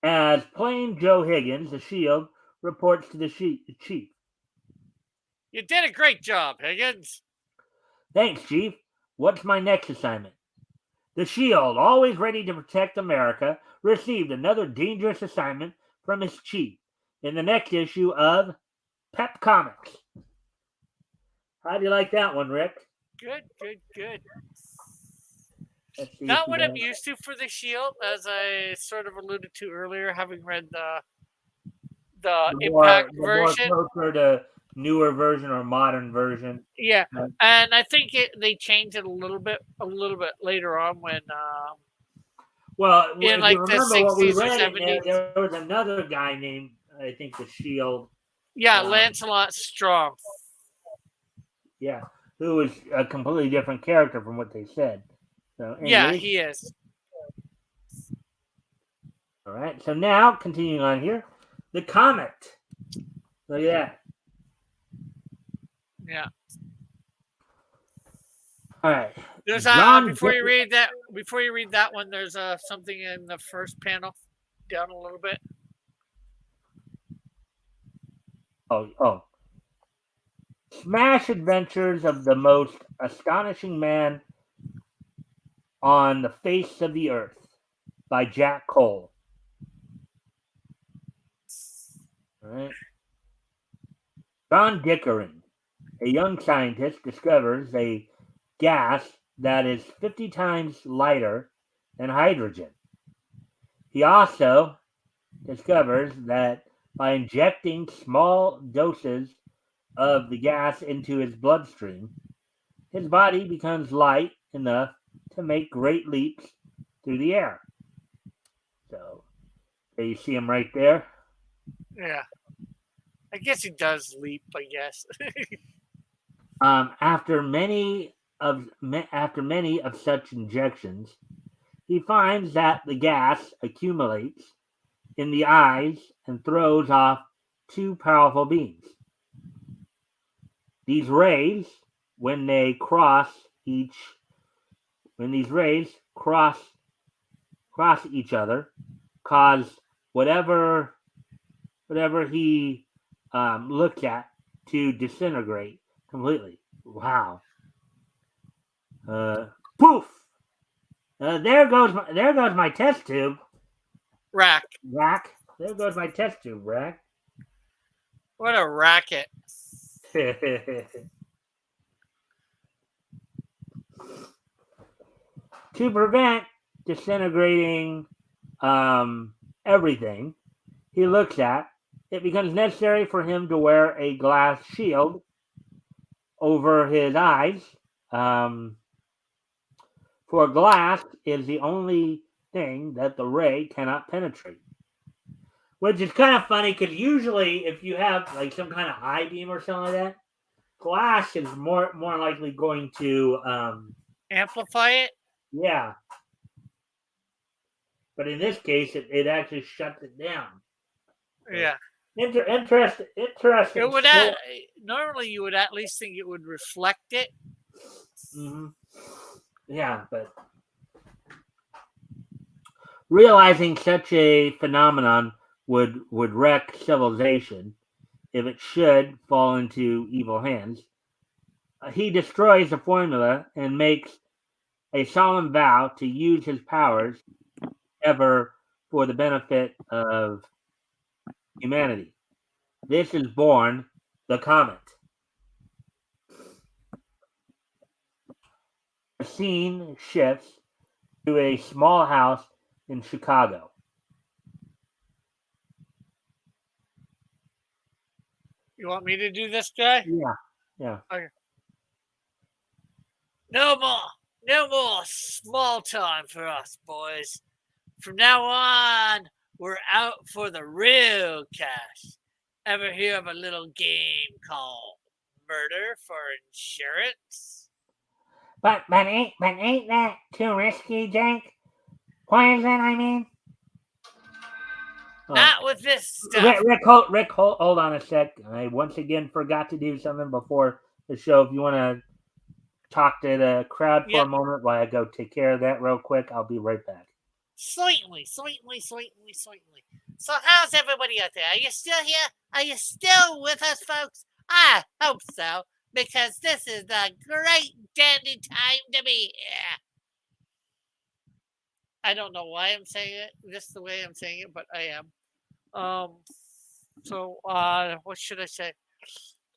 As plain Joe Higgins, the shield, reports to the chief. You did a great job, Higgins. Thanks, Chief. What's my next assignment? The shield, always ready to protect America, received another dangerous assignment from his chief in the next issue of Pep Comics. How do you like that one, Rick? Good. Let's see Not if what we I'm got- used to for the Shield, as I sort of alluded to earlier, having read the Impact version. More closer to newer version or modern version. Yeah, Right. and I think they changed it a little bit later on when Well, in if like you the remember what we 60s or read in 70s. there was another guy named, I think, the Shield. Yeah, Lancelot Strong. Yeah, who was a completely different character from what they said. So, Yeah, anyways, he is. all right. So now, continuing on here, the Comet. Look at that. Yeah. All right. There's John before you Dick- read that one, there's something in the first panel down a little bit. Oh. Smash Adventures of the Most Astonishing Man on the Face of the Earth by Jack Cole. All right. John Dickering, a young scientist, discovers a gas that is 50 times lighter than hydrogen. He also discovers that by injecting small doses of the gas into his bloodstream, his body becomes light enough to make great leaps through the air. So, there you see him right there. Yeah. I guess he does leap, I guess. After many of such injections, he finds that the gas accumulates in the eyes and throws off two powerful beams. These rays, when these rays cross each other, cause whatever he looks at to disintegrate completely. Wow. Poof. There goes my test tube. Rack. There goes my test tube, Rack. What a racket. To prevent disintegrating everything he looks at, it becomes necessary for him to wear a glass shield over his eyes. For glass is the only thing that the ray cannot penetrate. Which is kind of funny because usually if you have like some kind of eye beam or something like that, glass is more likely going to amplify it. yeah. But in this case, it actually shuts it down. So, Yeah. Interesting. It would normally you would at least think it would reflect it. Mm-hmm. Yeah, but realizing such a phenomenon would wreck civilization if it should fall into evil hands. He destroys the formula and makes a solemn vow to use his powers ever for the benefit of humanity. This is born the comet. The scene shifts to a small house in Chicago. You want me to do this, guy? Yeah. Okay. No more small time for us, boys. From now on, we're out for the real cash. Ever hear of a little game called Murder for Insurance? But ain't that too risky, Jake? Poison, I mean. Not with this stuff. Rick, hold on a sec. I once again forgot to do something before the show. If you want to talk to the crowd for a moment while I go take care of that real quick, I'll be right back. Sweetly. So how's everybody out there? Are you still here? Are you still with us, folks? I hope so, because this is a great dandy time to be here. I don't know why I'm saying it just the way I'm saying it, but I am. So what should I say?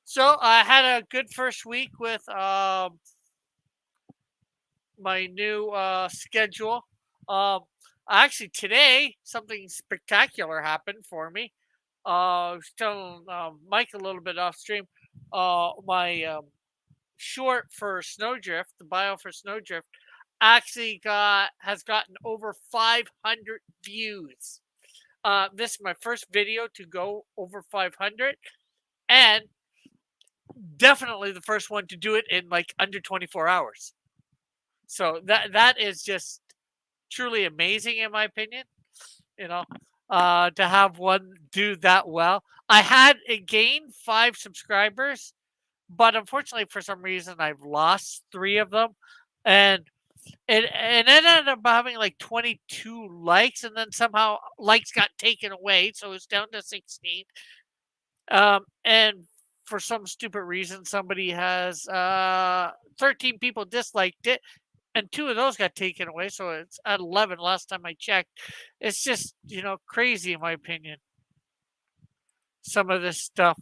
So I had a good first week with my new schedule. Actually, today something spectacular happened for me. I was telling Mike a little bit off stream. My short for Snowdrift, the bio for Snowdrift, actually has gotten over 500 views. This is my first video to go over 500, and definitely the first one to do it in like under 24 hours. So that is just truly amazing in my opinion. You know, to have one do that well. I had gained 5 subscribers, but unfortunately for some reason I've lost 3 of them, and it ended up having like 22 likes, and then somehow likes got taken away, so it's down to 16. And for some stupid reason, somebody has 13 people disliked it, and 2 of those got taken away, so it's at 11 last time I checked. It's just crazy in my opinion. Some of this stuff.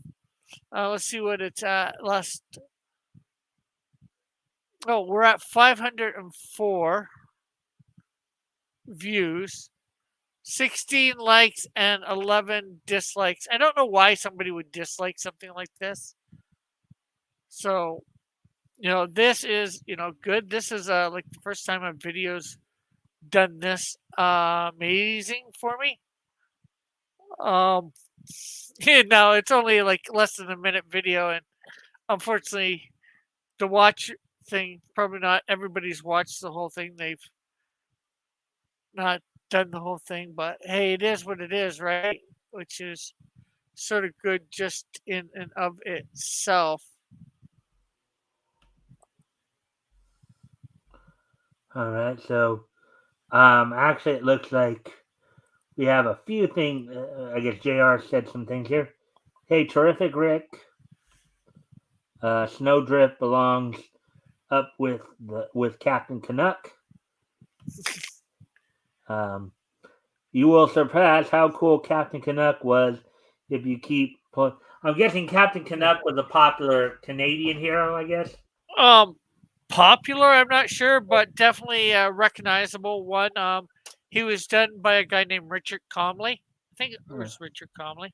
Let's see what it's at last. Oh, we're at 504 views, 16 likes, and 11 dislikes. I don't know why somebody would dislike something like this. So, this is, good. This is like the first time a video's done this amazing for me. No, it's only like less than a minute video, and unfortunately, the watch thing, probably not everybody's watched the whole thing. They've not done the whole thing, but hey, it is what it is, right? Which is sort of good just in and of itself. All right, so actually, it looks like we have a few things. I guess JR said some things here. Hey, terrific, Rick. Snowdrift belongs up with Captain Canuck. You will surpass how cool Captain Canuck was if you keep. I'm guessing Captain Canuck was a popular Canadian hero, I guess. Popular, I'm not sure, but definitely a recognizable one. He was done by a guy named Richard Comley. I think it was Richard Comley.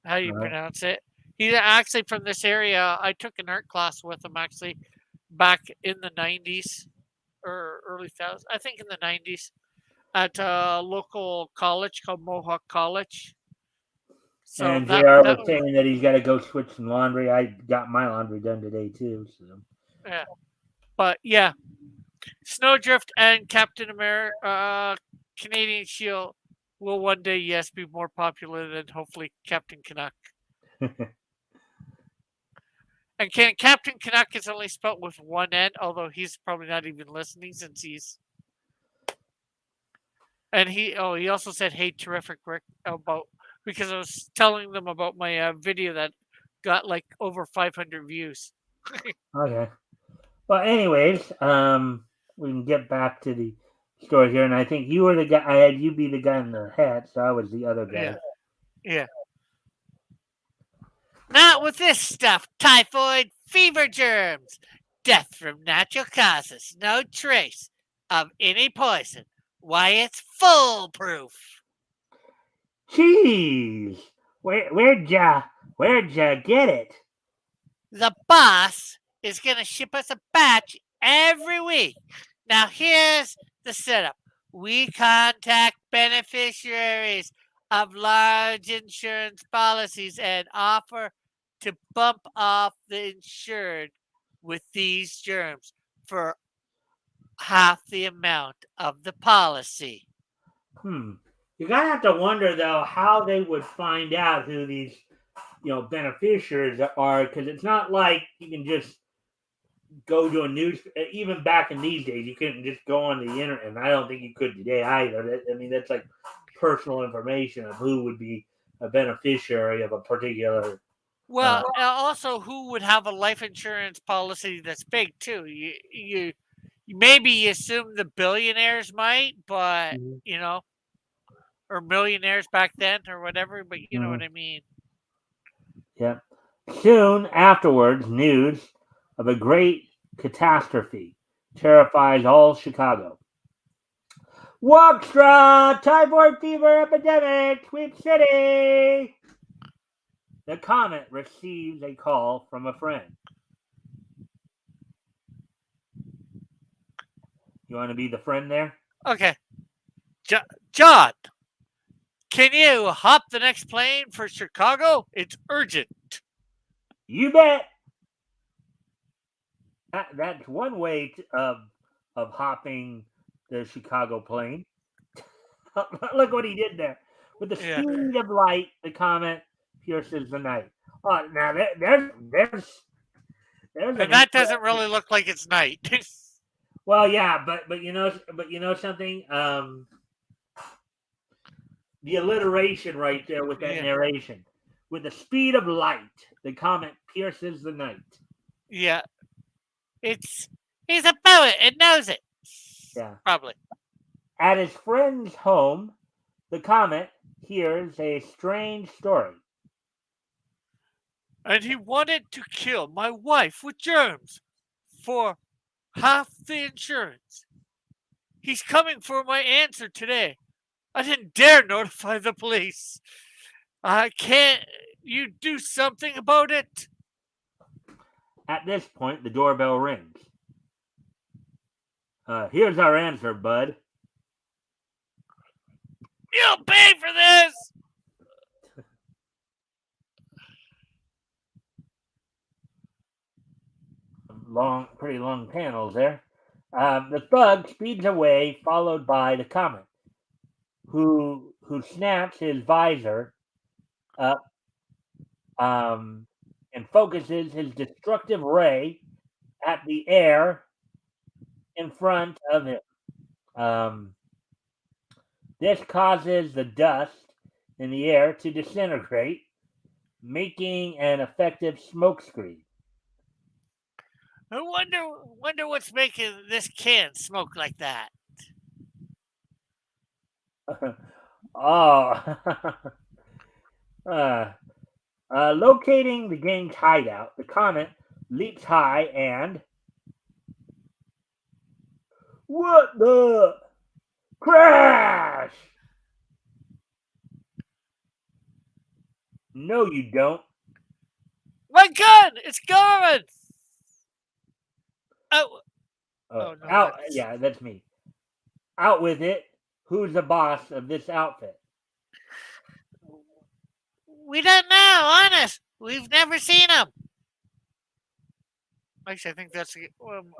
How do you pronounce it? He's actually from this area. I took an art class with him actually back in the 90s or early 2000s. I think in the 90s. at a local college called Mohawk College. So And that JR that was saying that he's got to go switch some laundry. I got my laundry done today too. So. yeah. But yeah, Snowdrift and Captain America, Canadian Shield will one day, yes, be more popular than hopefully Captain Canuck. And Captain Canuck is only spelled with one N, although he's probably not even listening since he's. And he also said, "Hey, terrific, Rick," about because I was telling them about my video that got like over 500 views. Okay. Well, anyways, we can get back to the story here, and I think you were the guy. I had you be the guy in the hat, so I was the other guy. Yeah. Not with this stuff. Typhoid fever germs. Death from natural causes. No trace of any poison. Why, it's foolproof. Jeez, where'd ya get it? The boss is going to ship us a batch every week. Now, here's the setup. We contact beneficiaries of large insurance policies and offer to bump off the insured with these germs for half the amount of the policy. You gotta have to wonder though how they would find out who these beneficiaries are, because it's not like you can just go to a news. Even back in these days, you couldn't just go on the internet, and I don't think you could today either. I mean, that's like personal information of who would be a beneficiary of a particular. Well, also, who would have a life insurance policy that's big too? You maybe you assume the billionaires might, but or millionaires back then or whatever. But you know what I mean. Yeah. Soon afterwards, news of a great catastrophe terrifies all Chicago. Waukesha typhoid fever epidemic, Sweep City. The Comet receives a call from a friend. You want to be the friend there? Okay, John, can you hop the next plane for Chicago? It's urgent. You bet. That's one way of hopping the Chicago plane. Look what he did there. With the speed of light, the comet pierces the night. Oh, now there's and that doesn't really look like it's night. Well, yeah, but you know something. The alliteration right there with that narration. With the speed of light, the comet pierces the night. Yeah, he's a poet and knows it. Yeah, probably. At his friend's home, the comet hears a strange story. And he wanted to kill my wife with germs for half the insurance. He's coming for my answer today. I didn't dare notify the police. Can't you do something about it? At this point, the doorbell rings. Here's our answer, bud. You'll pay for this! Pretty long panels there. The thug speeds away, followed by the comet, who snaps his visor up and focuses his destructive ray at the air in front of him. This causes the dust in the air to disintegrate, making an effective smokescreen. I wonder what's making this can smoke like that. Locating the gang's hideout, the comet leaps high and what the crash? No, you don't. My gun! It's gone! Oh, no, out! Yeah, that's me. Out with it! Who's the boss of this outfit? We don't know, honest. We've never seen him. Actually, I think that's.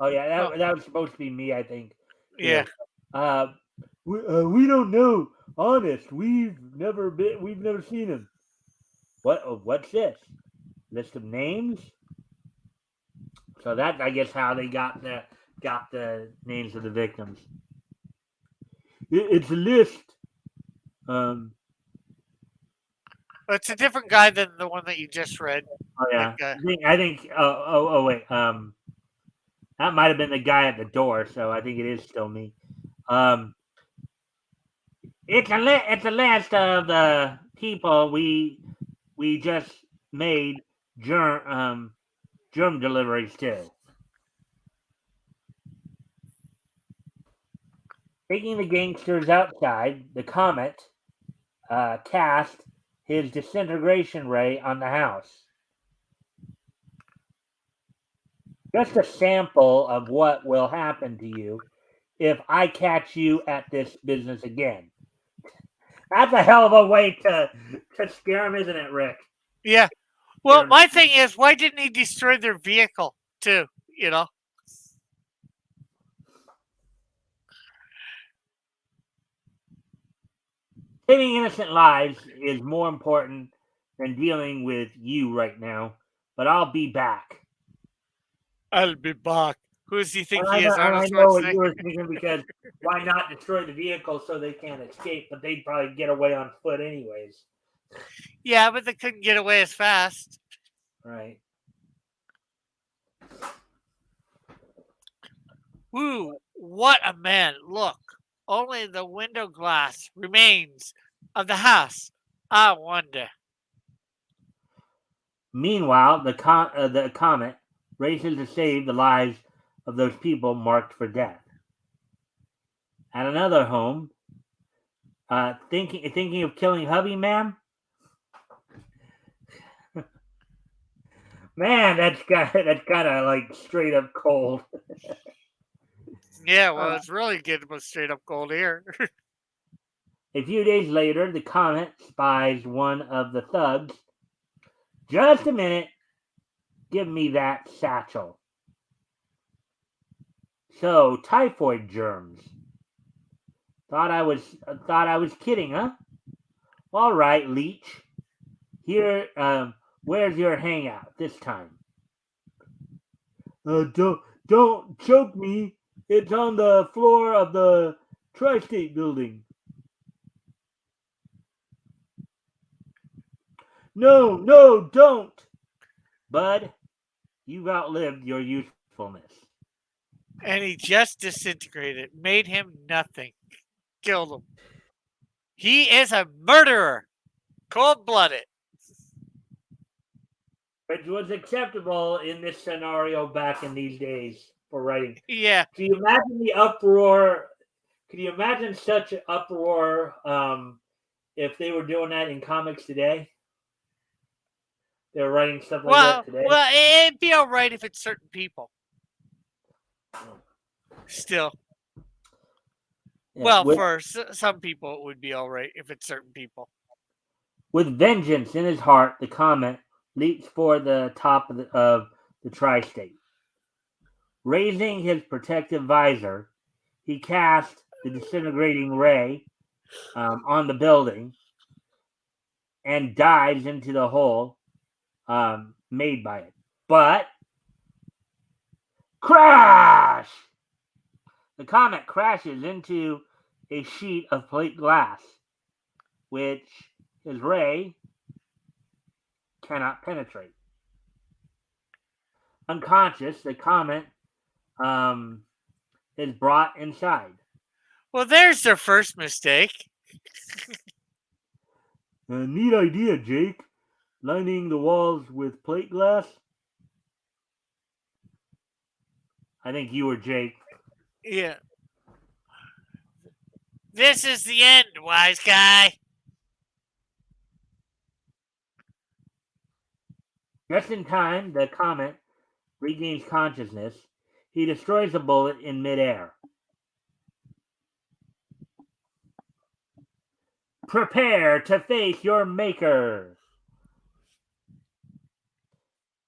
Oh yeah, that was supposed to be me, I think. Yeah. We don't know. Honest, we've never seen him. What's this? List of names. So that's, I guess, how they got the names of the victims. It's a list. It's a different guy than the one that you just read. Oh yeah, Like, I think. Oh wait. That might have been the guy at the door. So I think it is still me. It's a list of the people we just made germ deliveries to. Taking the gangsters outside, the Comet cast his disintegration ray on the house. Just a sample of what will happen to you if I catch you at this business again. That's a hell of a way to scare him, isn't it, Rick? yeah. Well, my thing is, why didn't he destroy their vehicle too? Saving innocent lives is more important than dealing with you right now, but I'll be back. I'll be back. Who does he think And he is? I know what you were thinking, because why not destroy the vehicle so they can't escape? But they'd probably get away on foot anyways. Yeah, but they couldn't get away as fast. Right. Woo, what a man. Look, only the window glass remains of the house. I wonder. Meanwhile, the comet races to save the lives of those people marked for death. At another home, thinking of killing hubby, ma'am? Man, that's kind of like straight up cold. Yeah, well, it's really getting straight up cold here. A few days later, the Comet spies one of the thugs. Just a minute. Give me that satchel. So, typhoid germs. Thought I was kidding, huh? All right, leech. Here, where's your hangout this time? Don't choke me. It's on the floor of the Tri-State building. No, don't. Bud, you've outlived your usefulness. And he just disintegrated, made him nothing, killed him. He is a murderer, cold blooded. Which was acceptable in this scenario back in these days for writing. Yeah. Can you imagine the uproar? Can you imagine such an uproar if they were doing that in comics today? They're writing stuff like that today. Well, it'd be all right if it's certain people. Still. Yeah, well, for some people, it would be all right if it's certain people. With vengeance in his heart, the Comet leaps for the top of the Tri-State. Raising his protective visor, he casts the disintegrating ray on the building and dives into the hole made by it. But crash! The Comet crashes into a sheet of plate glass, which his ray cannot penetrate. Unconscious, the Comet is brought inside. Well, there's their first mistake. Neat idea, Jake. Lining the walls with plate glass. I think you were Jake. Yeah. This is the end, wise guy. Just in time, the Comet regains consciousness. He destroys the bullet in midair. Prepare to face your maker.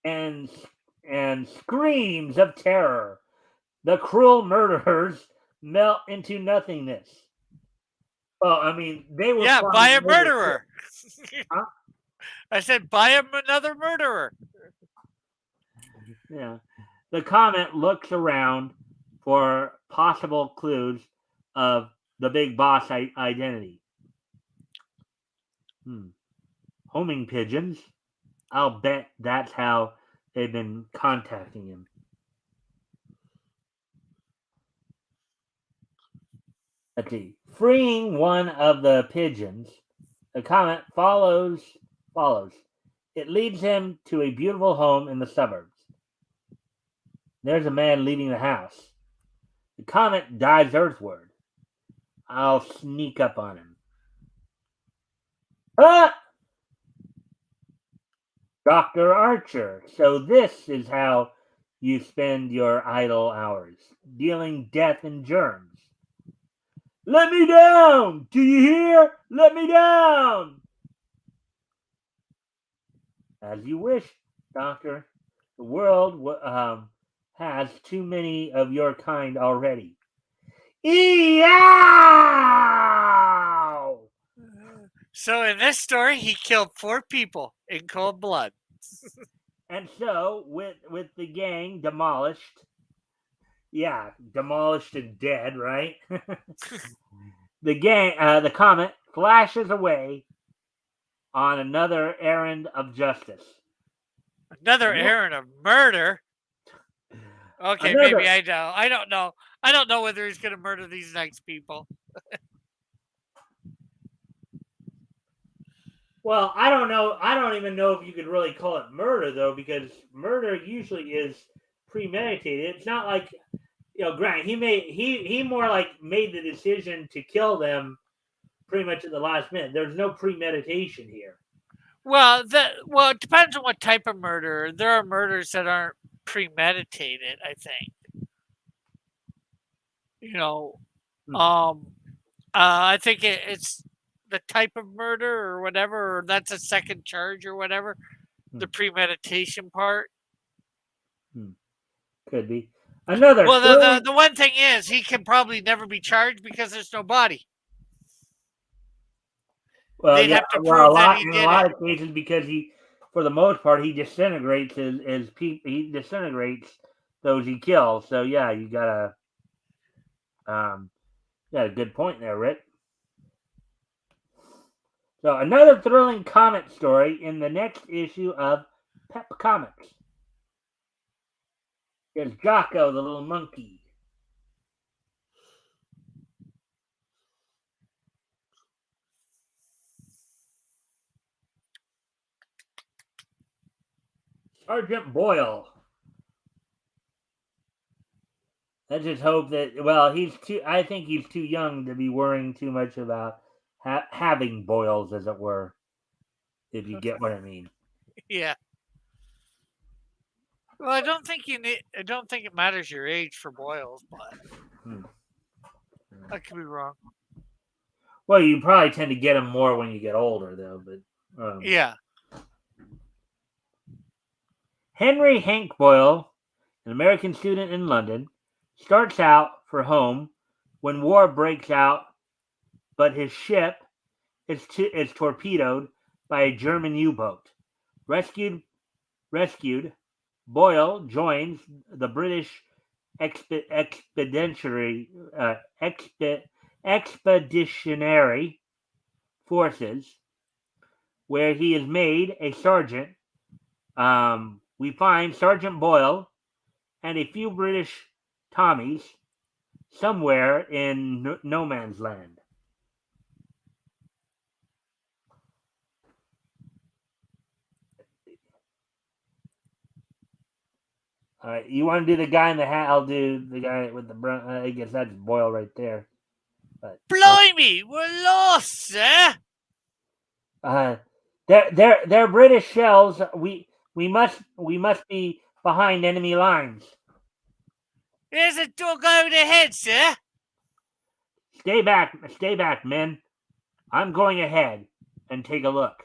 And screams of terror. The cruel murderers melt into nothingness. Well, I mean, they were by a plotting murderer. Huh? I said, by another murderer. Yeah. The comet looks around for possible clues of the big boss identity. Homing pigeons. I'll bet that's how they've been contacting him. Let's see. Freeing one of the pigeons, the comet follows. It leads him to a beautiful home in the suburbs. There's a man leaving the house. The comet dives earthward. I'll sneak up on him. Ah! Dr. Archer. So this is how you spend your idle hours, dealing death and germs. Let me down! Do you hear? Let me down! As you wish, Doctor. The world has too many of your kind already. Eow! So in this story, he killed 4 people in cold blood. And so, with the gang demolished, demolished and dead, right? The comet flashes away on another errand of justice. Another errand of murder. Okay, maybe I know. I don't know. I don't know whether he's going to murder these nice people. Well, I don't know. I don't even know if you could really call it murder, though, because murder usually is premeditated. It's not like, Grant. He more like made the decision to kill them pretty much at the last minute. There's no premeditation here. Well, it depends on what type of murder. There are murders that aren't premeditated, I think. I think it's the type of murder or whatever, or that's a second charge or whatever. The premeditation part. Could be. Another. Well, the one thing is he can probably never be charged because there's no body. Well, they'd have to prove that he did in a lot of cases, because for the most part, he disintegrates he disintegrates those he kills. So yeah, you got a good point there, Rick. So another thrilling comic story in the next issue of Pep Comics. There's Jocko, the little monkey. Sergeant Boyle. Let's just hope that. Well, I think he's too young to be worrying too much about having boils, as it were. If you get what I mean. Yeah. Well, I don't think it matters your age for boils, but I could be wrong. Well, you probably tend to get them more when you get older, though. But yeah. Henry Hank Boyle, an American student in London, starts out for home when war breaks out, but his ship is torpedoed by a German U-boat. Rescued, Boyle joins the British expeditionary forces, where he is made a sergeant. We find Sergeant Boyle and a few British Tommies somewhere in no man's land. All right, you want to do the guy in the hat? I'll do the guy with the brown. I guess that's Boyle right there. But, blimey, we're lost, sir. They're British shells. We must be behind enemy lines. There's a dog over the head, sir. Stay back, men. I'm going ahead and take a look.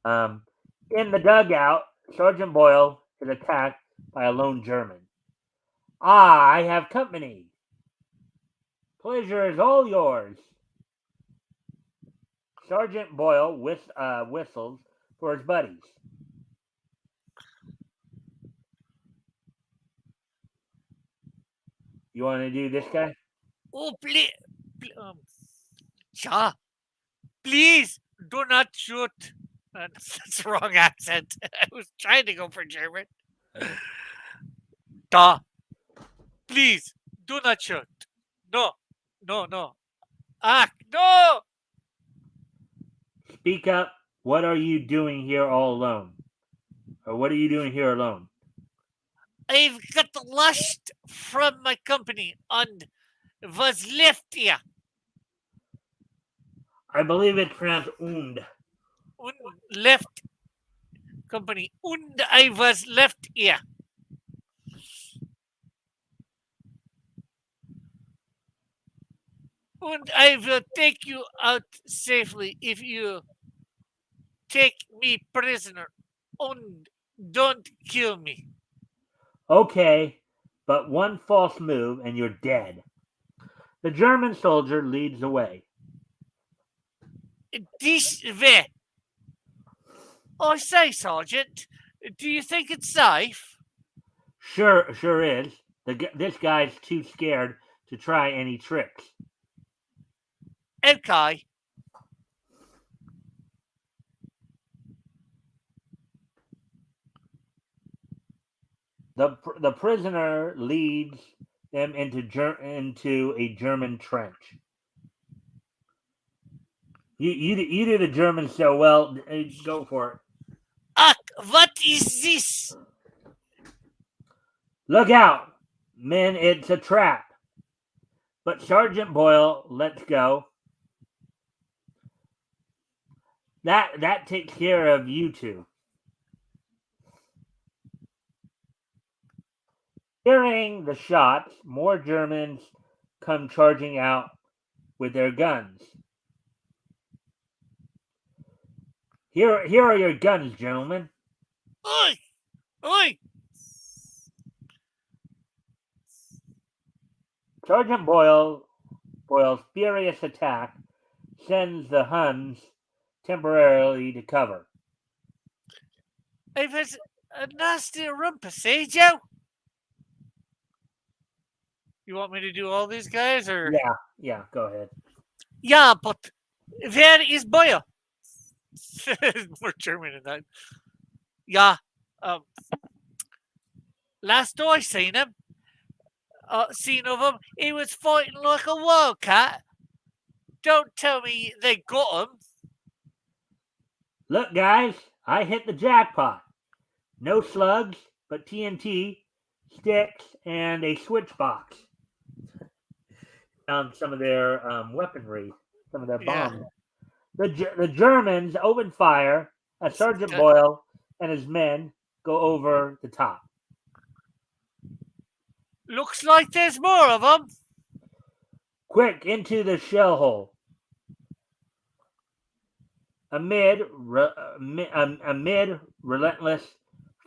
In the dugout, Sergeant Boyle is attacked by a lone German. I have company. Pleasure is all yours. Sergeant Boyle whistles for his buddies. You want to do this guy? Oh, please. Ja, please do not shoot. That's the wrong accent. I was trying to go for German. Da, please do not shoot. No, no, no. Ah, no! Speak up. What are you doing here all alone? Or what are you doing here alone? I've got lost from my company and was left here. I believe it's pronounced und. Left company. And I was left here. And I will take you out safely if you take me prisoner. And don't kill me. Okay, but one false move and you're dead. The German soldier leads the way. This way. I say, Sergeant, do you think it's safe? Sure is. This guy's too scared to try any tricks. Okay. The prisoner leads them into a German trench. You do the German so well. Go for it. Ach, what is this? Look out, men! It's a trap. But Sergeant Boyle lets go. That takes care of you two. Hearing the shots, more Germans come charging out with their guns. Here are your guns, gentlemen. Oi! Oi! Sergeant Boyle's furious attack sends the Huns temporarily to cover. It was a nasty rumpus, eh, Joe? You want me to do all these guys, or? Yeah, go ahead. Yeah, but where is Boyle? More German than that. Yeah. Last I seen him, of him, he was fighting like a wildcat. Don't tell me they got him. Look, guys, I hit the jackpot. No slugs, but TNT, sticks, and a switch box. Some of their weaponry, some of their bombs. Yeah. The Germans open fire as Sergeant Boyle and his men go over the top. Looks like there's more of them. Quick, into the shell hole. Amid relentless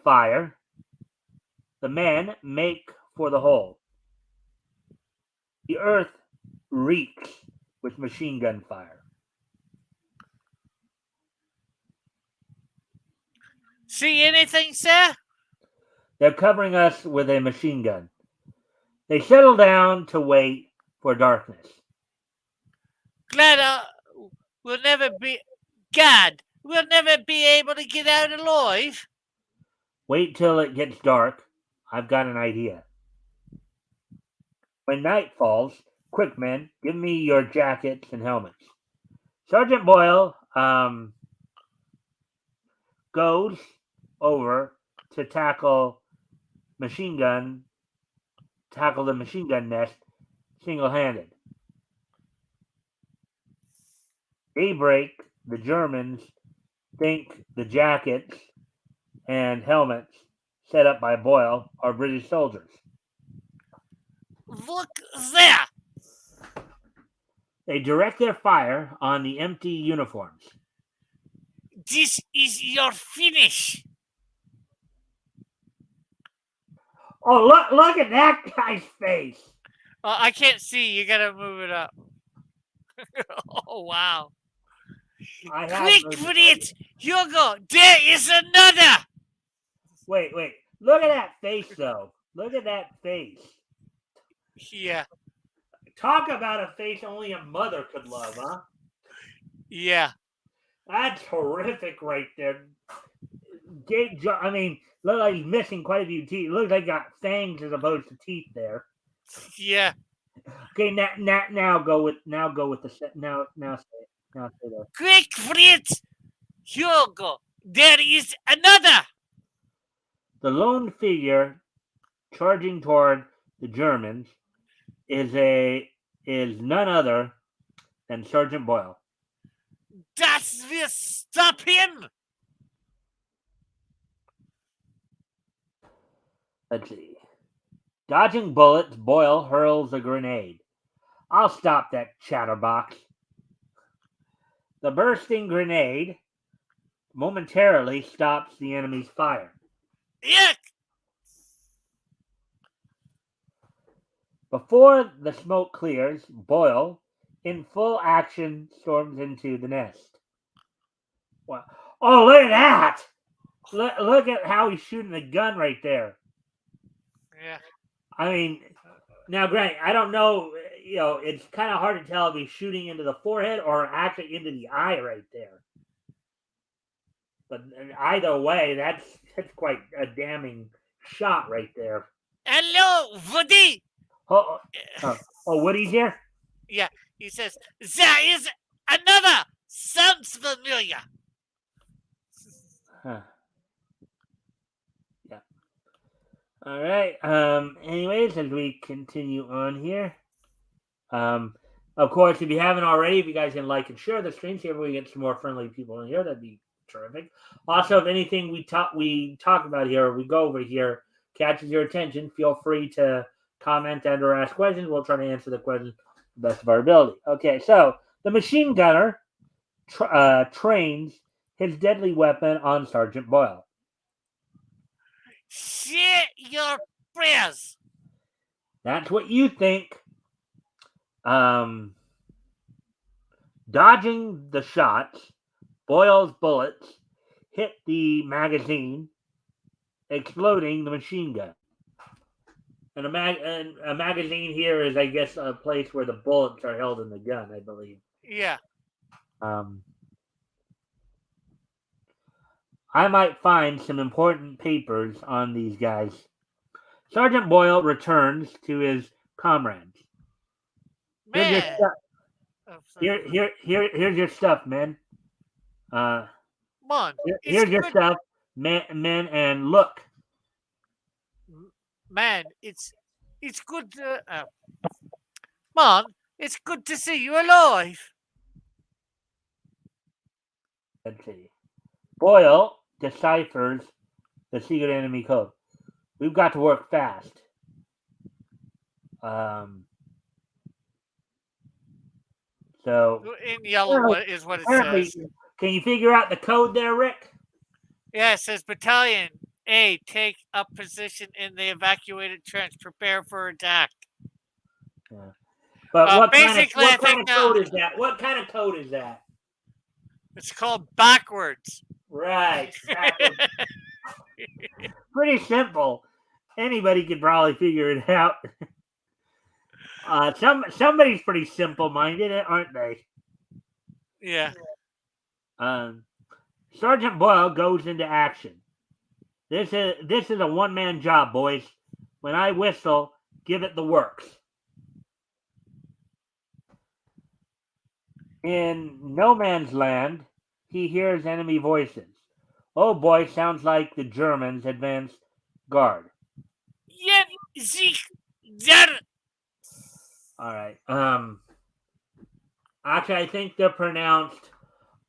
fire, the men make for the hole. The earth reeks with machine gun fire. See anything, sir? They're covering us with a machine gun. They settle down to wait for darkness. Glad we'll never be... God, we'll never be able to get out alive. Wait till it gets dark. I've got an idea. When night falls, quick, men, give me your jackets and helmets. Sergeant Boyle goes over to tackle the machine gun nest single-handed. Daybreak, the Germans think the jackets and helmets set up by Boyle are British soldiers. Look there! They direct their fire on the empty uniforms. This is your finish. Oh, look at that guy's face. I can't see. You gotta move it up. Oh, wow. Quick for it, Hugo. There is another. Wait. Look at that face, though. Look at that face. Yeah. Talk about a face only a mother could love, huh? Yeah. That's horrific right there. I mean, look like he's missing quite a few teeth. Looks like he got fangs as opposed to teeth there. Yeah. Okay, now go with the set. Now say it. Now say that. Quick for it, Hugo. There is another. The lone figure charging toward the Germans is none other than Sergeant Boyle. That will stop him. Let's see. Dodging bullets, Boyle hurls a grenade. I'll stop that chatterbox. The bursting grenade momentarily stops the enemy's fire. Yuck. Before the smoke clears, Boyle, in full action, storms into the nest. Wow. Oh, look at that! Look at how he's shooting the gun right there. Yeah. I mean, now, Grant, I don't know. It's kind of hard to tell if he's shooting into the forehead or actually into the eye right there. But either way, that's quite a damning shot right there. Hello, Woody. Oh, Woody's here? Yeah, he says, there is another. Sounds familiar. Huh. Yeah. All right. Anyways, as we continue on here, of course, if you haven't already, if you guys can like and share the stream, see if we get some more friendly people in here, that'd be terrific. Also, if anything we talk about here, or we go over here, catches your attention, feel free to comment and or ask questions. We'll try to answer the questions to the best of our ability. Okay, so the machine gunner trains his deadly weapon on Sergeant Boyle. Share your prayers. That's what you think. Dodging the shots, Boyle's bullets hit the magazine, exploding the machine gun. And a magazine here is, I guess, a place where the bullets are held in the gun, I believe. Yeah. I might find some important papers on these guys. Sergeant Boyle returns to his comrades. Man. Here's your stuff, men. Here's your stuff, men, and look. Man, it's good to, man, it's good to see you alive. Let's see. Boyle deciphers the secret enemy code. We've got to work fast. So in yellow is what it says. Can you figure out the code there, Rick? Yeah, it says Battalion A, take up position in the evacuated trench. Prepare for attack. Yeah. But what kind of code is that? What kind of code is that? It's called backwards. Right. Pretty simple. Anybody could probably figure it out. Somebody's pretty simple-minded, aren't they? Yeah. Sergeant Boyle goes into action. This is a one-man job, boys. When I whistle, give it the works. In no man's land, he hears enemy voices. Oh boy, sounds like the Germans' advanced guard. All right. Actually, I think they're pronounced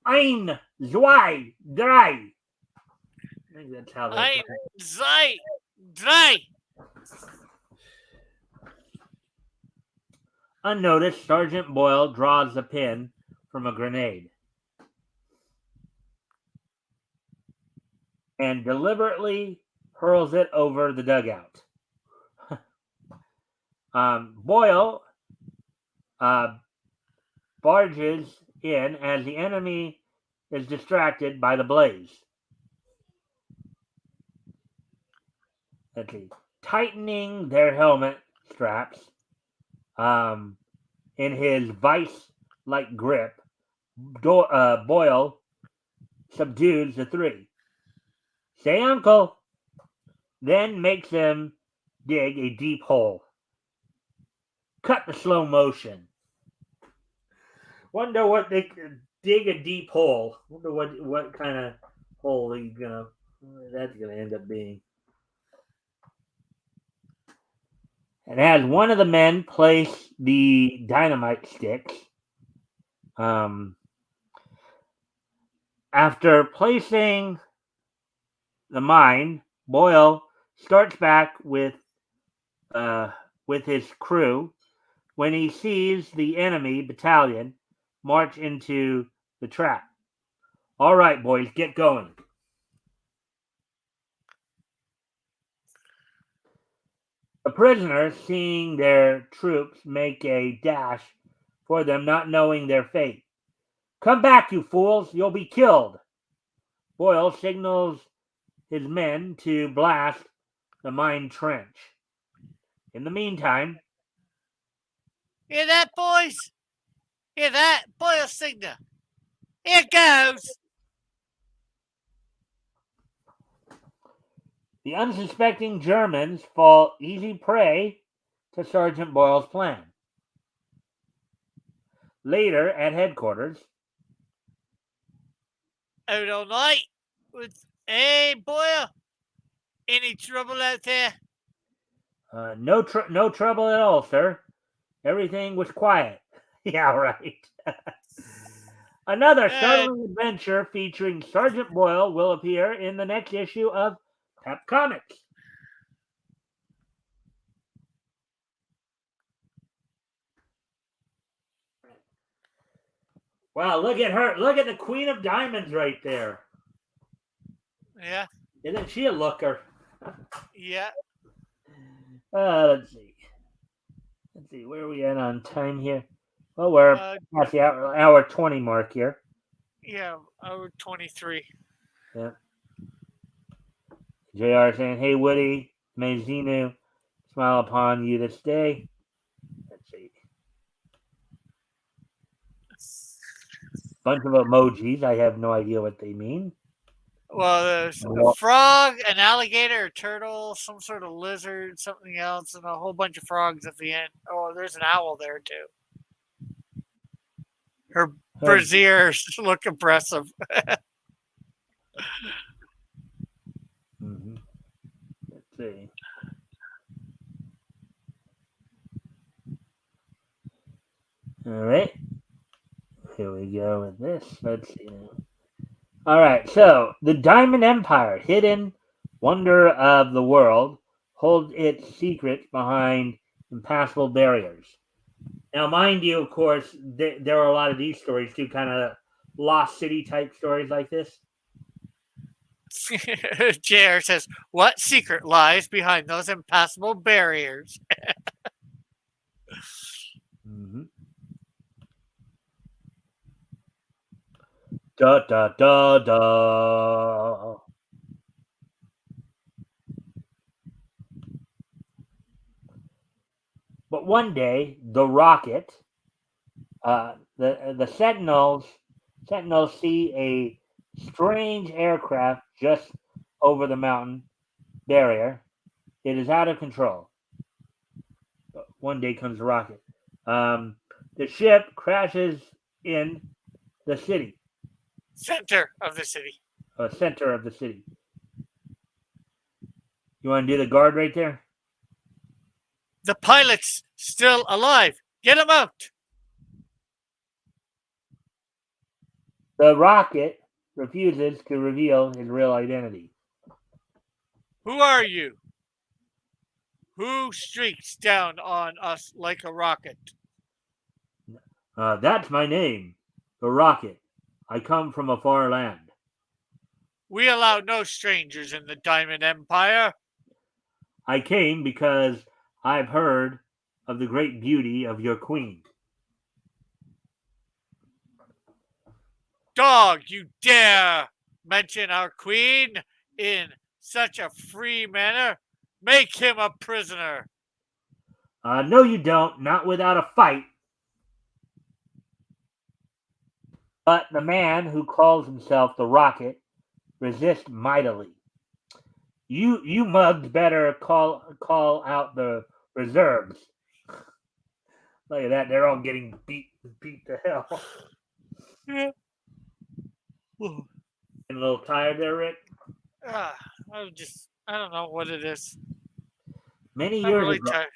ein, zwei, drei. I think that's how they're ein, zwei, drei. Unnoticed, Sergeant Boyle draws a pin from a grenade and deliberately hurls it over the dugout. Boyle barges in as the enemy is distracted by the blaze. Let's see. Tightening their helmet straps in his vice-like grip, Boyle subdues the three. Say, Uncle, then makes them dig a deep hole. Cut the slow motion. Wonder what they could dig a deep hole. Wonder what kind of hole that's gonna end up being. And as one of the men place the dynamite sticks, after placing the mine, Boyle starts back with his crew when he sees the enemy battalion march into the trap. All right, boys, get going. The prisoners, seeing their troops make a dash for them, not knowing their fate. Come back, you fools! You'll be killed! Boyle signals his men to blast the mine trench. In the meantime, Hear that, boys? Hear that? Boyle signal. Here goes. the unsuspecting Germans fall easy prey to Sergeant Boyle's plan. Later, at headquarters, Out all night with, hey, Boyle, any trouble out there? no trouble at all, sir. Everything was quiet. Yeah, right. Another startling adventure featuring Sergeant Boyle will appear in the next issue of Pep Comics. Wow, look at her. Look at the Queen of Diamonds right there. Yeah. Isn't she a looker? Yeah. Let's see. Where are we at on time here? Well, we're past the hour 20 mark here. Yeah, hour 23. Yeah. JR saying, hey, Woody, may Xenu smile upon you this day. Let's see. Bunch of emojis. I have no idea what they mean. Well, there's a frog, an alligator, a turtle, some sort of lizard, something else, and a whole bunch of frogs at the end. Oh, there's an owl there, too. Her brassieres look impressive. Mm-hmm. Let's see. All right. Here we go with this. Let's see now. All right. So, the Diamond Empire, hidden wonder of the world, holds its secrets behind impassable barriers. Now, mind you, of course, there are a lot of these stories too, kind of Lost City type stories like this. JR says, what secret lies behind those impassable barriers? Mm-hmm. Da da da da. But one day, the rocket, the sentinels see a strange aircraft just over the mountain barrier. It is out of control. But one day comes the rocket. The ship crashes in the city. Center of the city. Center of the city. You want to do the guard right there? The pilot's still alive. Get him out. The rocket refuses to reveal his real identity. Who are you? Who streaks down on us like a rocket? That's my name, the Rocket. I come from a far land. We allow no strangers in the Diamond Empire. I came because I've heard of the great beauty of your queen. Dog, you dare mention our queen in such a free manner? Make him a prisoner. No, you don't. Not without a fight. But the man who calls himself the Rocket resists mightily. You mugs better call out the reserves. Look at that, they're all getting beat to hell. Yeah. Getting a little tired there, Rick? I don't know what it is. Many I'm years really ago, tired.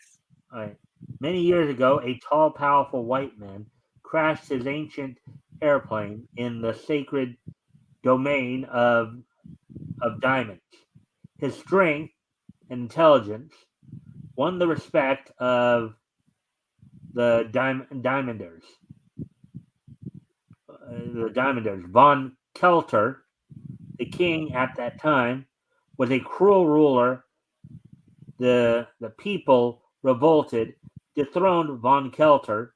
right, many years ago, a tall, powerful white man crashed his ancient airplane in the sacred domain of diamonds. His strength and intelligence won the respect of the diamonders. The diamonders. Von Kelter, the king at that time, was a cruel ruler. The people revolted, dethroned von Kelter,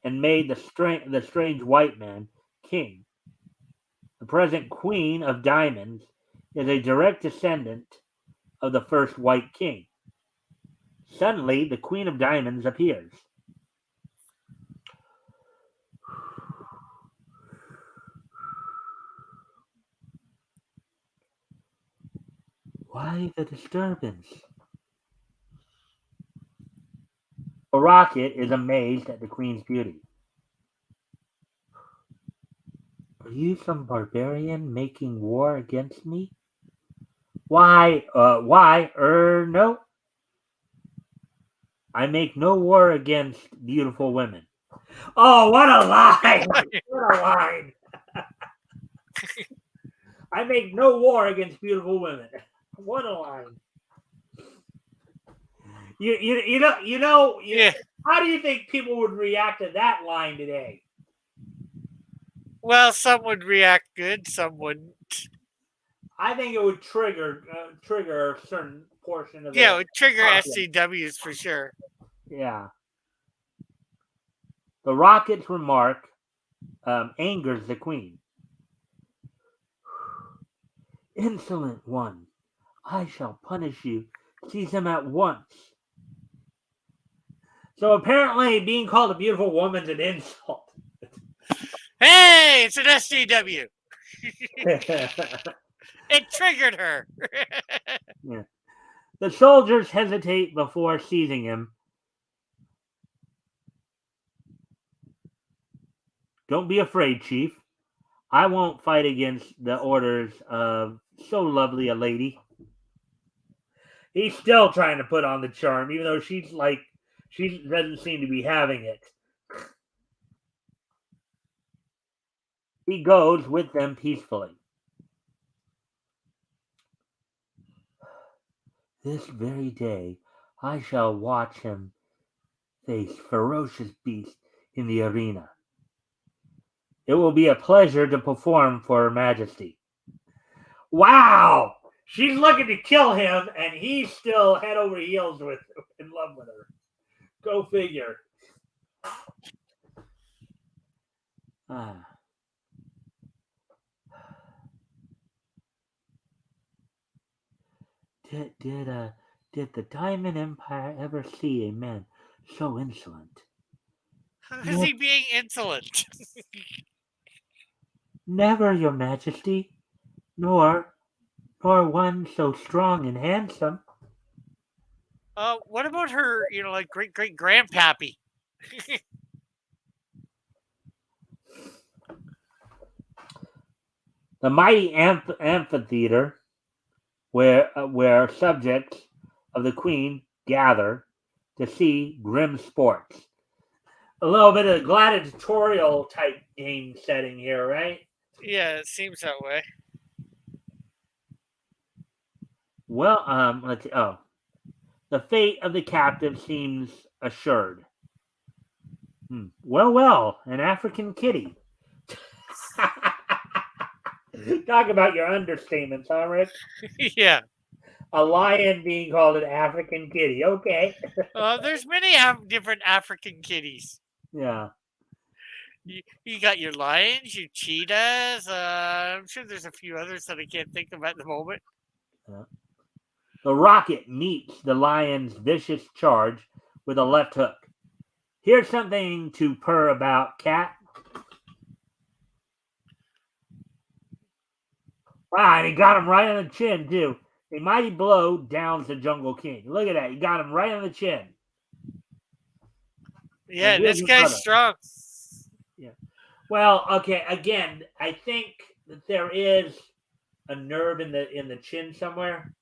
and made the strange white man king. The present Queen of Diamonds is a direct descendant of the first White King. Suddenly, the Queen of Diamonds appears. Why the disturbance? The Rocket is amazed at the Queen's beauty. Are you some barbarian making war against me? Why, no. I make no war against beautiful women. Oh, what a line! What a line! I make no war against beautiful women. What a line! You know. Yeah. How do you think people would react to that line today? Well, some would react good, some wouldn't. I think it would trigger a certain portion of Yeah, the it would trigger populace. SCWs for sure. Yeah. The Rocket's remark angers the Queen. Insolent one, I shall punish you. Seize him at once. So apparently being called a beautiful woman's an insult. Hey, it's an SCW. It triggered her. Yeah. The soldiers hesitate before seizing him. Don't be afraid, Chief. I won't fight against the orders of so lovely a lady. He's still trying to put on the charm, even though she doesn't seem to be having it. He goes with them peacefully. This very day I shall watch him face ferocious beasts in the arena. It will be a pleasure to perform for Her Majesty. Wow! She's looking to kill him, and he's still head over heels in love with her. Go figure. Did the Diamond Empire ever see a man so insolent? How is he being insolent? Never, Your Majesty, nor one so strong and handsome. What about her, like great grandpappy? The mighty amphitheater, where subjects of the Queen gather to see grim sports. A little bit of gladiatorial type game setting here, right? Yeah, it seems that way. Well, let's see. Oh, the fate of the captive seems assured. Well, an African kitty. Talk about your understatements, huh, Rick? Yeah. A lion being called an African kitty. Okay. There's many different African kitties. Yeah. You got your lions, your cheetahs. I'm sure there's a few others that I can't think of at the moment. The rocket meets the lion's vicious charge with a left hook. Here's something to purr about, cat. Wow, and he got him right on the chin, too. A mighty blow downs the Jungle King. Look at that. He got him right on the chin. Yeah, this guy's strong. Yeah. Well, okay, again, I think that there is a nerve in the chin somewhere.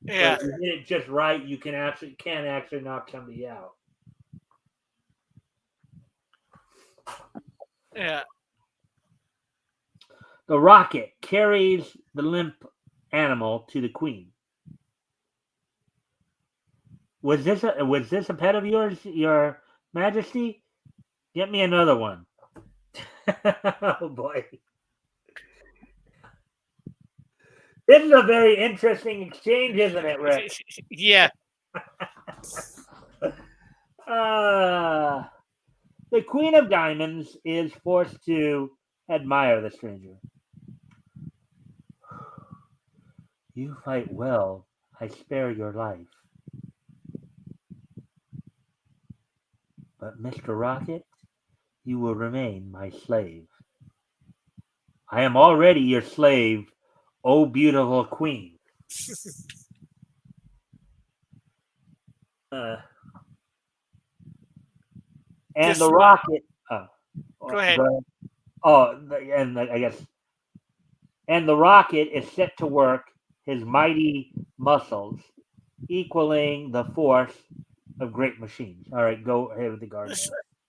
Yeah. If you hit it just right, you can actually knock somebody out. Yeah. The rocket carries the limp animal to the queen. Was this a pet of yours, Your Majesty? Get me another one. Oh boy. This is a very interesting exchange, isn't it, Rick? Yeah. The Queen of Diamonds is forced to admire the stranger. You fight well. I spare your life. But, Mr. Rocket, you will remain my slave. I am already your slave, oh beautiful queen. And the rocket. Go ahead. I guess. And the rocket is set to work his mighty muscles, equaling the force of great machines. All right, go ahead with the garden.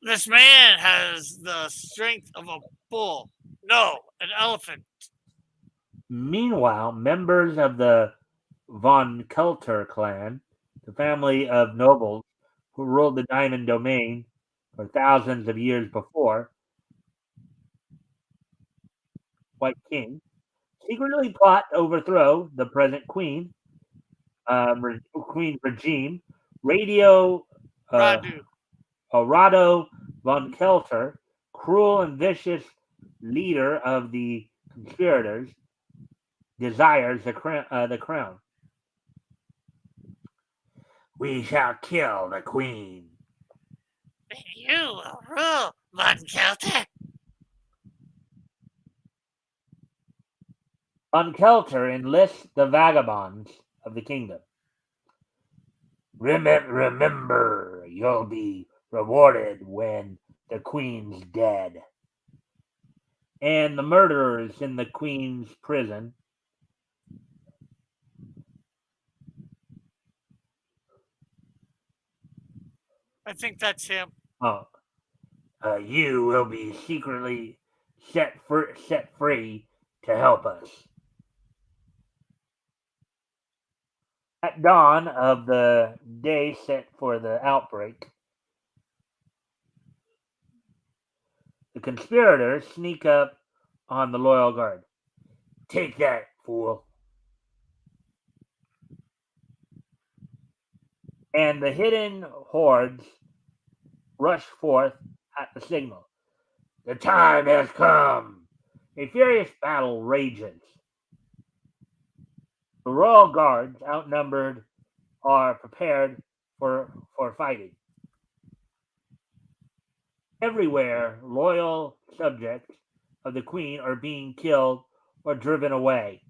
This man has the strength of a bull. No, an elephant. Meanwhile, members of the von Kelter clan, the family of nobles who ruled the Diamond Domain for thousands of years before, White King, secretly plot to overthrow the present Queen regime. Rado von Kelter, cruel and vicious leader of the conspirators, desires the crown. We shall kill the queen. You will rule, von Kelter. Von Kelter enlists the vagabonds of the kingdom. Remember, you'll be rewarded when the queen's dead. And the murderers in the queen's prison. I think that's him. You will be secretly set free to help us. At dawn of the day set for the outbreak, the conspirators sneak up on the loyal guard. Take that, fool. And the hidden hordes rush forth at the signal. The time has come. A furious battle rages. The royal guards, outnumbered, are prepared for fighting. Everywhere, loyal subjects of the queen are being killed or driven away.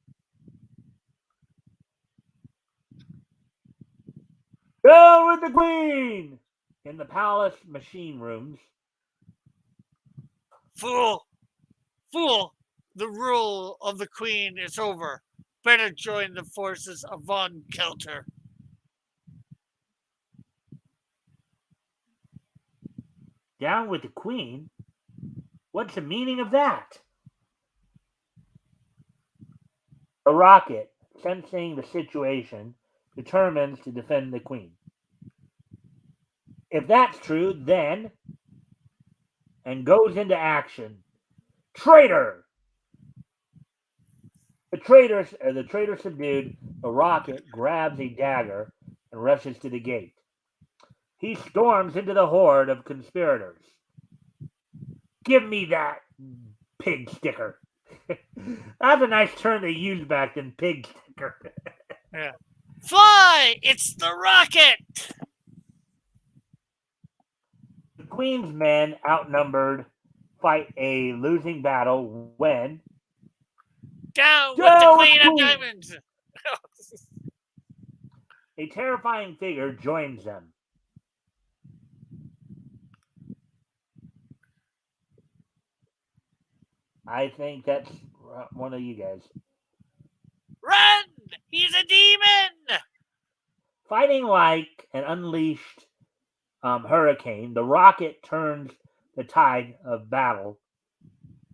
Down with the queen! In the palace machine rooms. Fool! The rule of the queen is over. Better join the forces of von Kelter. Down with the queen? What's the meaning of that? The rocket, sensing the situation, determines to defend the queen. If that's true, then and goes into action. Traitor! The traitor subdued, the rocket grabs a dagger and rushes to the gate. He storms into the horde of conspirators. Give me that pig sticker. That's a nice term they used back then, pig sticker. Yeah. Fly! It's the rocket! The Queen's men, outnumbered, fight a losing battle when Down with the Down with Queen the of Queen! Diamonds! A terrifying figure joins them. I think that's one of you guys. Run! He's a demon! Fighting like an unleashed hurricane, the rocket turns the tide of battle.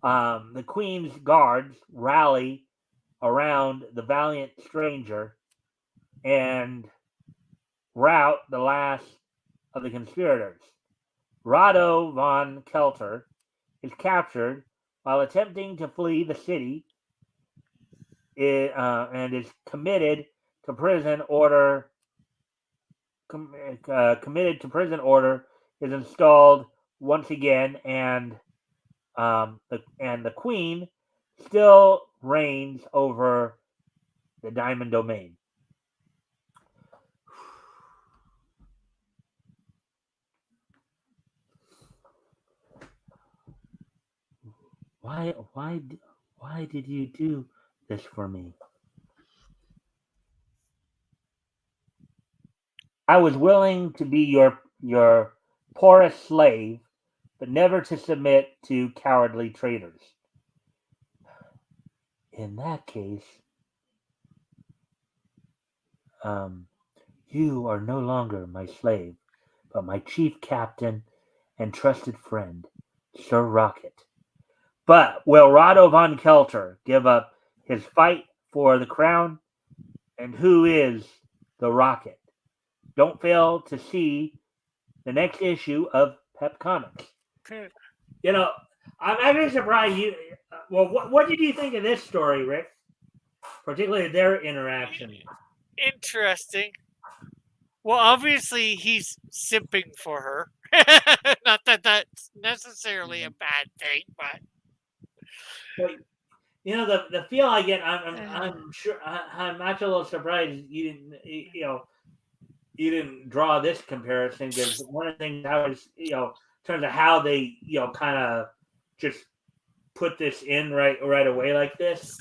The Queen's guards rally around the valiant stranger and rout the last of the conspirators. Rado von Kelter is captured while attempting to flee the city and is committed to prison order. Committed to prison order is installed once again, and the Queen still reigns over the Diamond Domain. Why did you do this for me? I was willing to be your poorest slave, but never to submit to cowardly traitors. In that case, you are no longer my slave, but my chief captain and trusted friend, Sir Rocket. But will Rado von Kelter give up his fight for the crown? And who is the Rocket? Don't fail to see the next issue of Pep Comics. You know, I'm actually surprised you. Well, what did you think of this story, Rick? Particularly their interaction. Interesting. Well, obviously he's simping for her. Not that that's necessarily a bad thing, but you know the feel I get. I'm sure I'm actually a little surprised you didn't you didn't draw this comparison, because one of the things I was in terms of how they kind of just put this in right away like this.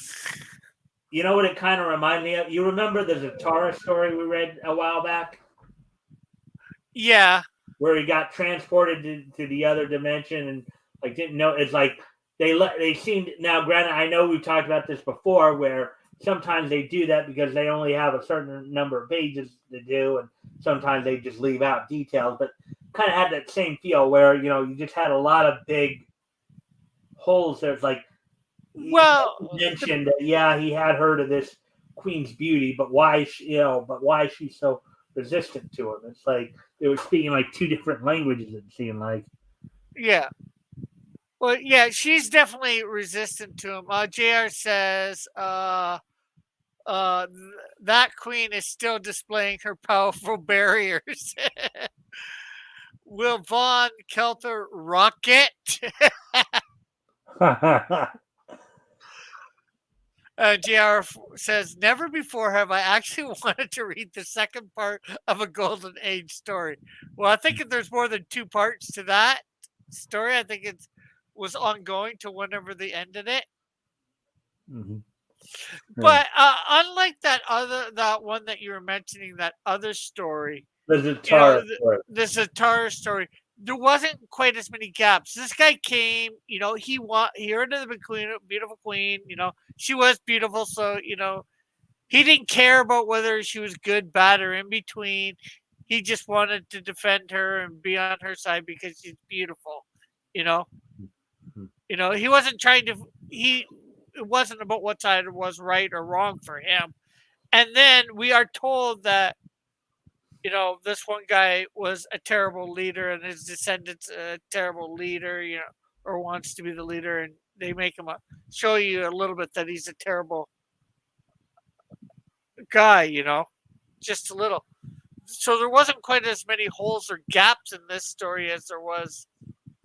You know what it kind of reminded me of? You remember the Zatara story we read a while back? Yeah. Where he got transported to the other dimension and didn't know. It's like they seemed, now granted, I know we've talked about this before, where sometimes they do that because they only have a certain number of pages to do, and sometimes they just leave out details, but kind of had that same feel where you just had a lot of big holes there. It's like, well, mentioned that he had heard of this Queen's beauty, but why is she so resistant to him? It's like they were speaking like two different languages, it seemed like. Yeah. Well, yeah, she's definitely resistant to him. JR says that queen is still displaying her powerful barriers. Will Von Kelter rocket? JR says, never before have I actually wanted to read the second part of a Golden Age story. Well, I think if there's more than two parts to that story, I think it was ongoing to whenever they ended it. Mm-hmm. But unlike that one that you were mentioning, that other story, the Zatara story. The Zatara story, there wasn't quite as many gaps. This guy came, he heard of the beautiful queen, she was beautiful, so he didn't care about whether she was good, bad, or in between. He just wanted to defend her and be on her side because she's beautiful, Mm-hmm. He wasn't trying to. It wasn't about what side was right or wrong for him. And then we are told that this one guy was a terrible leader and his descendants a terrible leader. or wants to be the leader, and they make him show you a little bit that he's a terrible guy, just a little. So there wasn't quite as many holes or gaps in this story as there was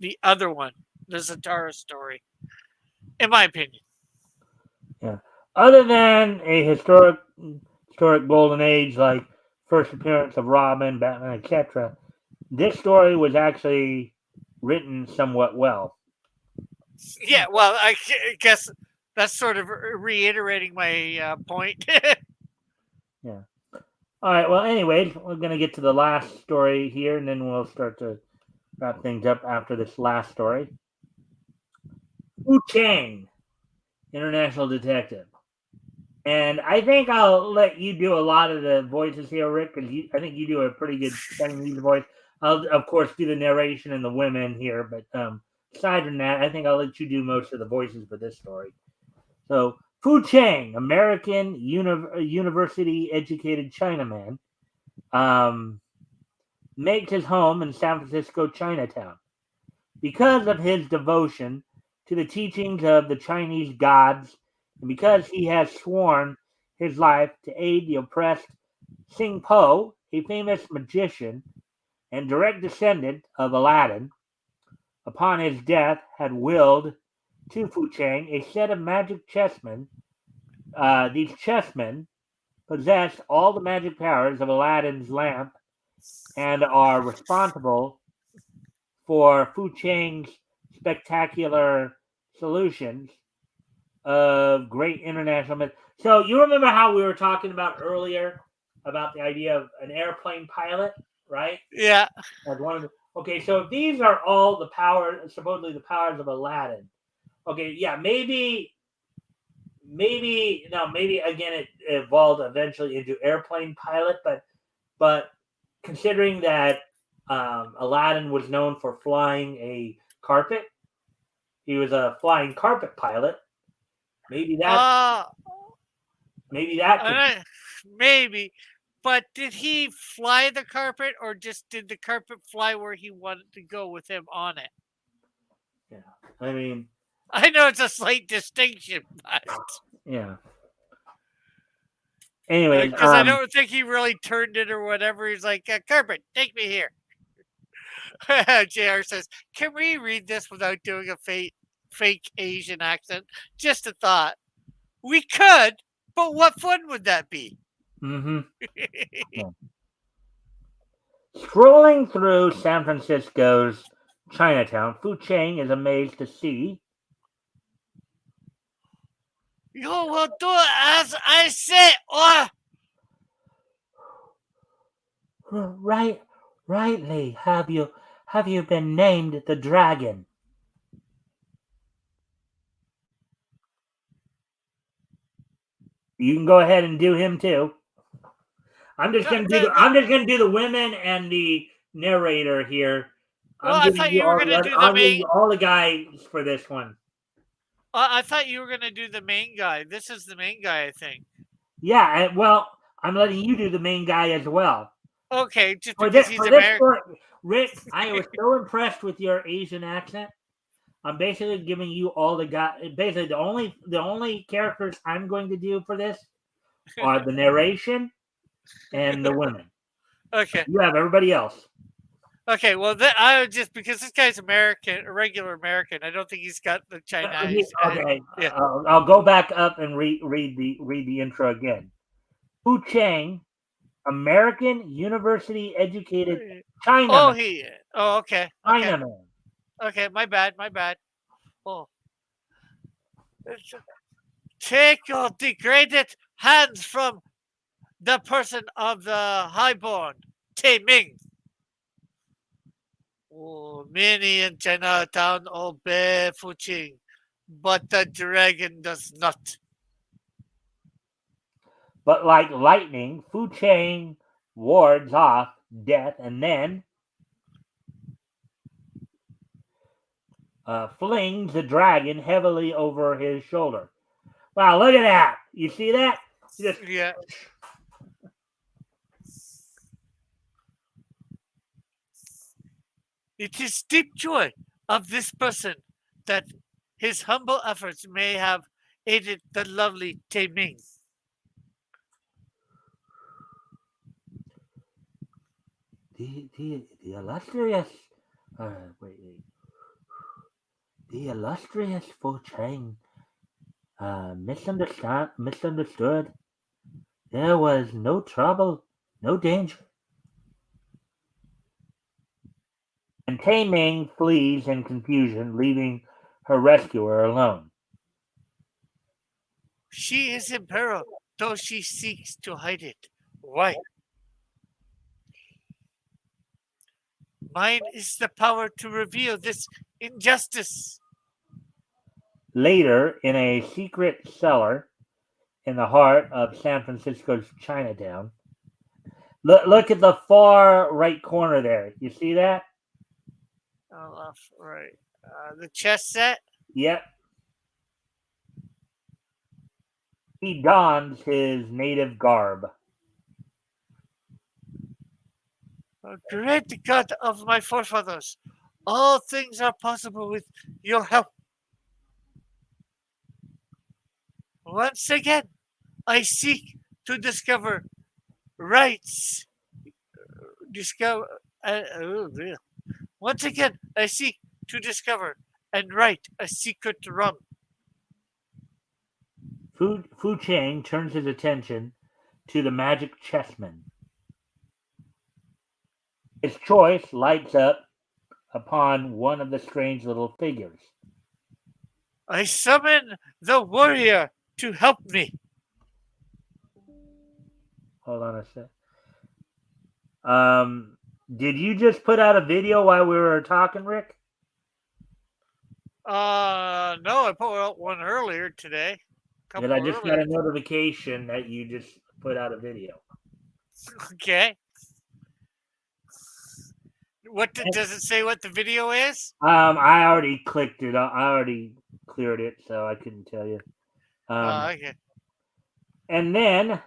the other one, the Zatara story, in my opinion. Yeah. Other than a historic golden age like first appearance of Robin, Batman, etc., this story was actually written somewhat well. Yeah, well, I guess that's sort of reiterating my point. Yeah. All right. Well, anyways, we're gonna get to the last story here, and then we'll start to wrap things up after this last story. Wu Chang, international detective. And I think I'll let you do a lot of the voices here, Rick, because I think you do a pretty good Chinese voice. I'll, of course, do the narration and the women here, but aside from that, I think I'll let you do most of the voices for this story. So, Fu Chang, American university-educated Chinaman, makes his home in San Francisco, Chinatown. Because of his devotion to the teachings of the Chinese gods, and because he has sworn his life to aid the oppressed, Sing Po, a famous magician and direct descendant of Aladdin, upon his death had willed to Fu Chang a set of magic chessmen. These chessmen possess all the magic powers of Aladdin's lamp and are responsible for Fu Chang's spectacular solutions of great international myth. So you remember how we were talking about earlier about the idea of an airplane pilot, right? Yeah. As one of the, okay, so if these are all the powers, supposedly the powers of Aladdin. Okay, yeah, maybe again it evolved eventually into airplane pilot, but considering that Aladdin was known for flying a carpet, he was a flying carpet pilot. Maybe that could. Maybe. But did he fly the carpet, or just did the carpet fly where he wanted to go with him on it? Yeah, I mean, I know it's a slight distinction, but yeah. Anyways, because I don't think he really turned it or whatever. He's like, carpet, take me here. JR says, can we read this without doing a fake Asian accent? Just a thought. We could, but what fun would that be? yeah. Strolling through San Francisco's Chinatown, Fu Chang is amazed to see. You will do as I say, or Rightly have you been named the dragon? You can go ahead and do him too. I'm just gonna do the women and the narrator here. Well, I thought you were gonna do the I'm giving main. you all the guys for this one. I thought you were gonna do the main guy. This is the main guy, I think. Yeah, well, I'm letting you do the main guy as well. Okay, just because he's American. Rick, I was so impressed with your Asian accent. I'm basically giving you all the guys. Basically, the only characters I'm going to do for this are the narration and the women. Okay. You have everybody else. Okay, well, I would just because this guy's American, a regular American. I don't think he's got the Chinese. Okay, yeah. I'll go back up and read the intro again. Fu Chang, American university educated Chinaman. Okay. Chinaman. Okay, my bad. Oh, take your degraded hands from the person of the highborn, Tay Ming. Oh, many in Chinatown obey Fu Qing, but the dragon does not. But like lightning, Fu Chang wards off death and then flings the dragon heavily over his shoulder. Wow, look at that. You see that? Yeah. It is deep joy of this person that his humble efforts may have aided the lovely Tei Ming. The illustrious, wait, the illustrious Fu Chang, misunderstood. There was no trouble, no danger. And Tei Ming flees in confusion, leaving her rescuer alone. She is in peril, though she seeks to hide it. Why? Mine is the power to reveal this injustice. Later, in a secret cellar in the heart of San Francisco's Chinatown, look at the far right corner there. You see that? Left, right. The chess set. Yep. He dons his native garb. Great God of my forefathers, all things are possible with your help. Once again, I seek to discover rights. Discover. Once again, I seek to discover and right a secret rum. Fu Chang turns his attention to the magic chessman. His choice lights up upon one of the strange little figures. I summon the warrior to help me. Hold on a sec. Did you just put out a video while we were talking, Rick? No, I put out one earlier today. Because I just got a notification that you just put out a video. Okay. What does it say? What the video is? I already clicked it. I already cleared it, so I couldn't tell you. Okay. And then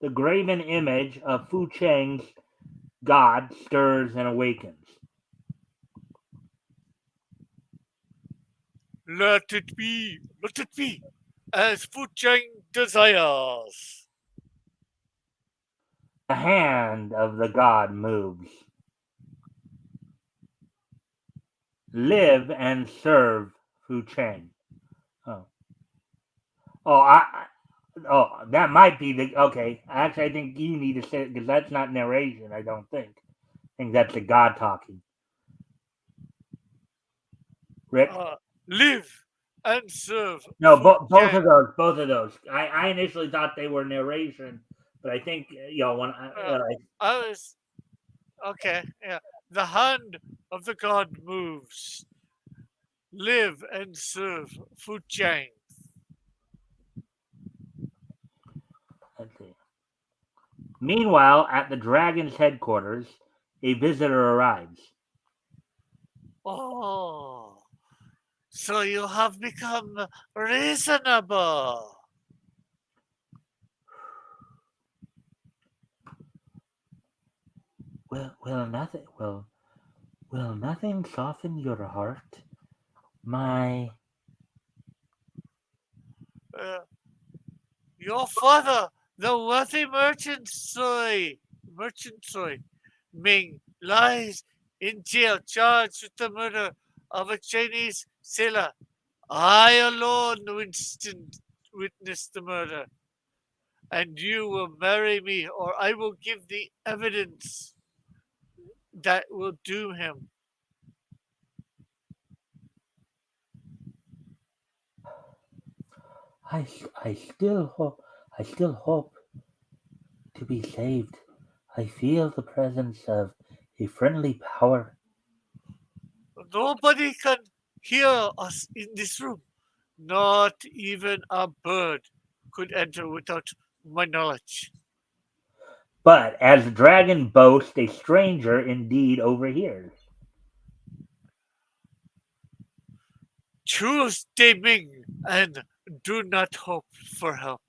the graven image of Fu Chang's god stirs and awakens. Let it be, as Fu Chang desires. The hand of the god moves. Live and serve Fu Chang. That might be the okay. Actually, I think you need to say it because that's not narration. I don't think. I think that's the god talking. Rick. Live and serve. No, both of those. I initially thought they were narration, but I think when I was okay. Yeah, the hand of the god moves. Live and serve Fu Chang. Let's see. Meanwhile, at the dragon's headquarters, a visitor arrives. Oh, so you have become reasonable. Will nothing soften your heart, my? Your father, the wealthy merchant Soy Ming, lies in jail charged with the murder of a Chinese sailor. I alone witnessed the murder, and you will marry me, or I will give the evidence that will doom him. I still hope to be saved. I feel the presence of a friendly power. Nobody can hear us in this room. Not even a bird could enter without my knowledge. But as the dragon boasts, a stranger indeed overhears. Choose Tei Ming and do not hope for help.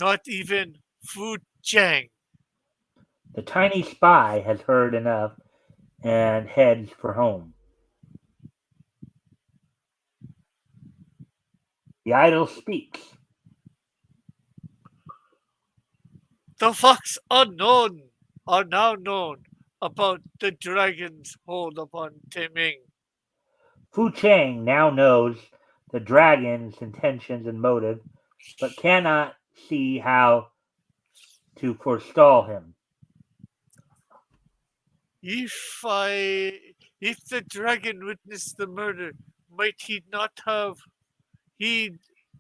Not even Fu Chang. The tiny spy has heard enough and heads for home. The idol speaks. The facts unknown are now known about the dragon's hold upon Timing. Fu Chang now knows the dragon's intentions and motive, but cannot see how to forestall him. If if the dragon witnessed the murder, might he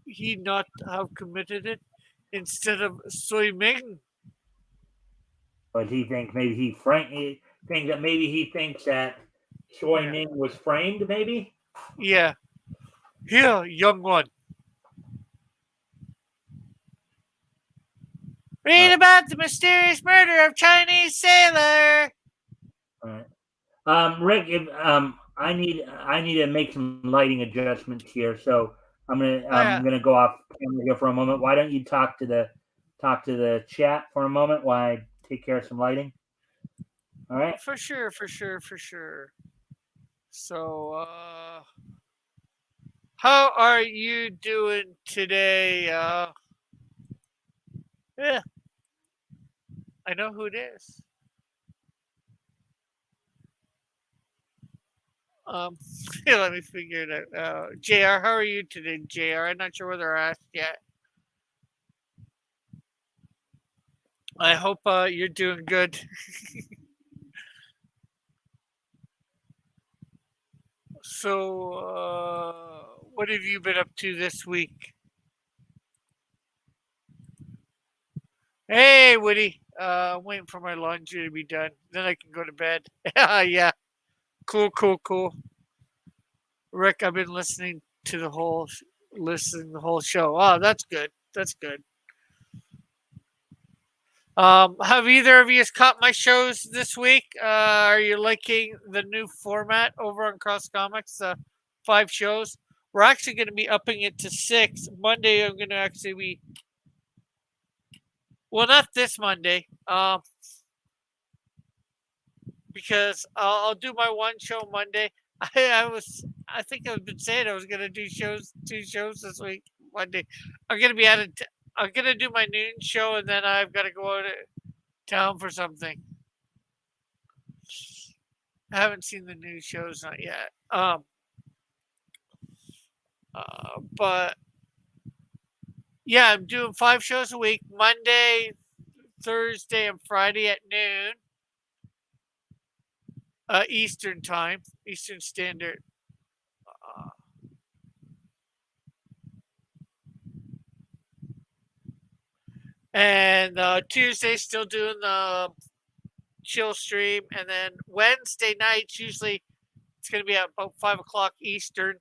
he not have committed it instead of Sui Ming? But he thinks maybe he thinks that maybe he thinks that Choi Yeah. Ming was framed. Maybe. Yeah. Here, young one. Read about the mysterious murder of Chinese sailor. All right. Rick, if, I need to make some lighting adjustments here, so Oh yeah, I'm gonna go off camera here for a moment. Why don't you talk to the chat for a moment while I take care of some lighting? All right. for sure, for sure, for sure. So, how are you doing today? Yeah, I know who it is. Um, let me figure it out. Jr., how are you today, Jr.? I'm not sure whether I asked yet. I hope you're doing good. So, what have you been up to this week? Hey, Woody. I'm waiting for my laundry to be done. Then I can go to bed. Yeah. Cool, cool, cool. Rick, I've been listening the whole show. Oh, that's good. That's good. Have either of you caught my shows this week? Are you liking the new format over on Cross Comics? 5 shows. We're actually going to be upping it to 6. Monday, I'm going to actually be. Well, not this Monday. Because I'll do my one show Monday. I think I've been saying I was gonna do 2 shows this week Monday. I'm gonna be I'm gonna do my noon show and then I've got to go out of town for something. I haven't seen the new shows not yet. But yeah, I'm doing 5 shows a week: Monday, Thursday, and Friday at noon, Eastern time, Eastern Standard. Uh, and Tuesday, still doing the chill stream, and then Wednesday nights usually it's going to be at about 5 o'clock Eastern.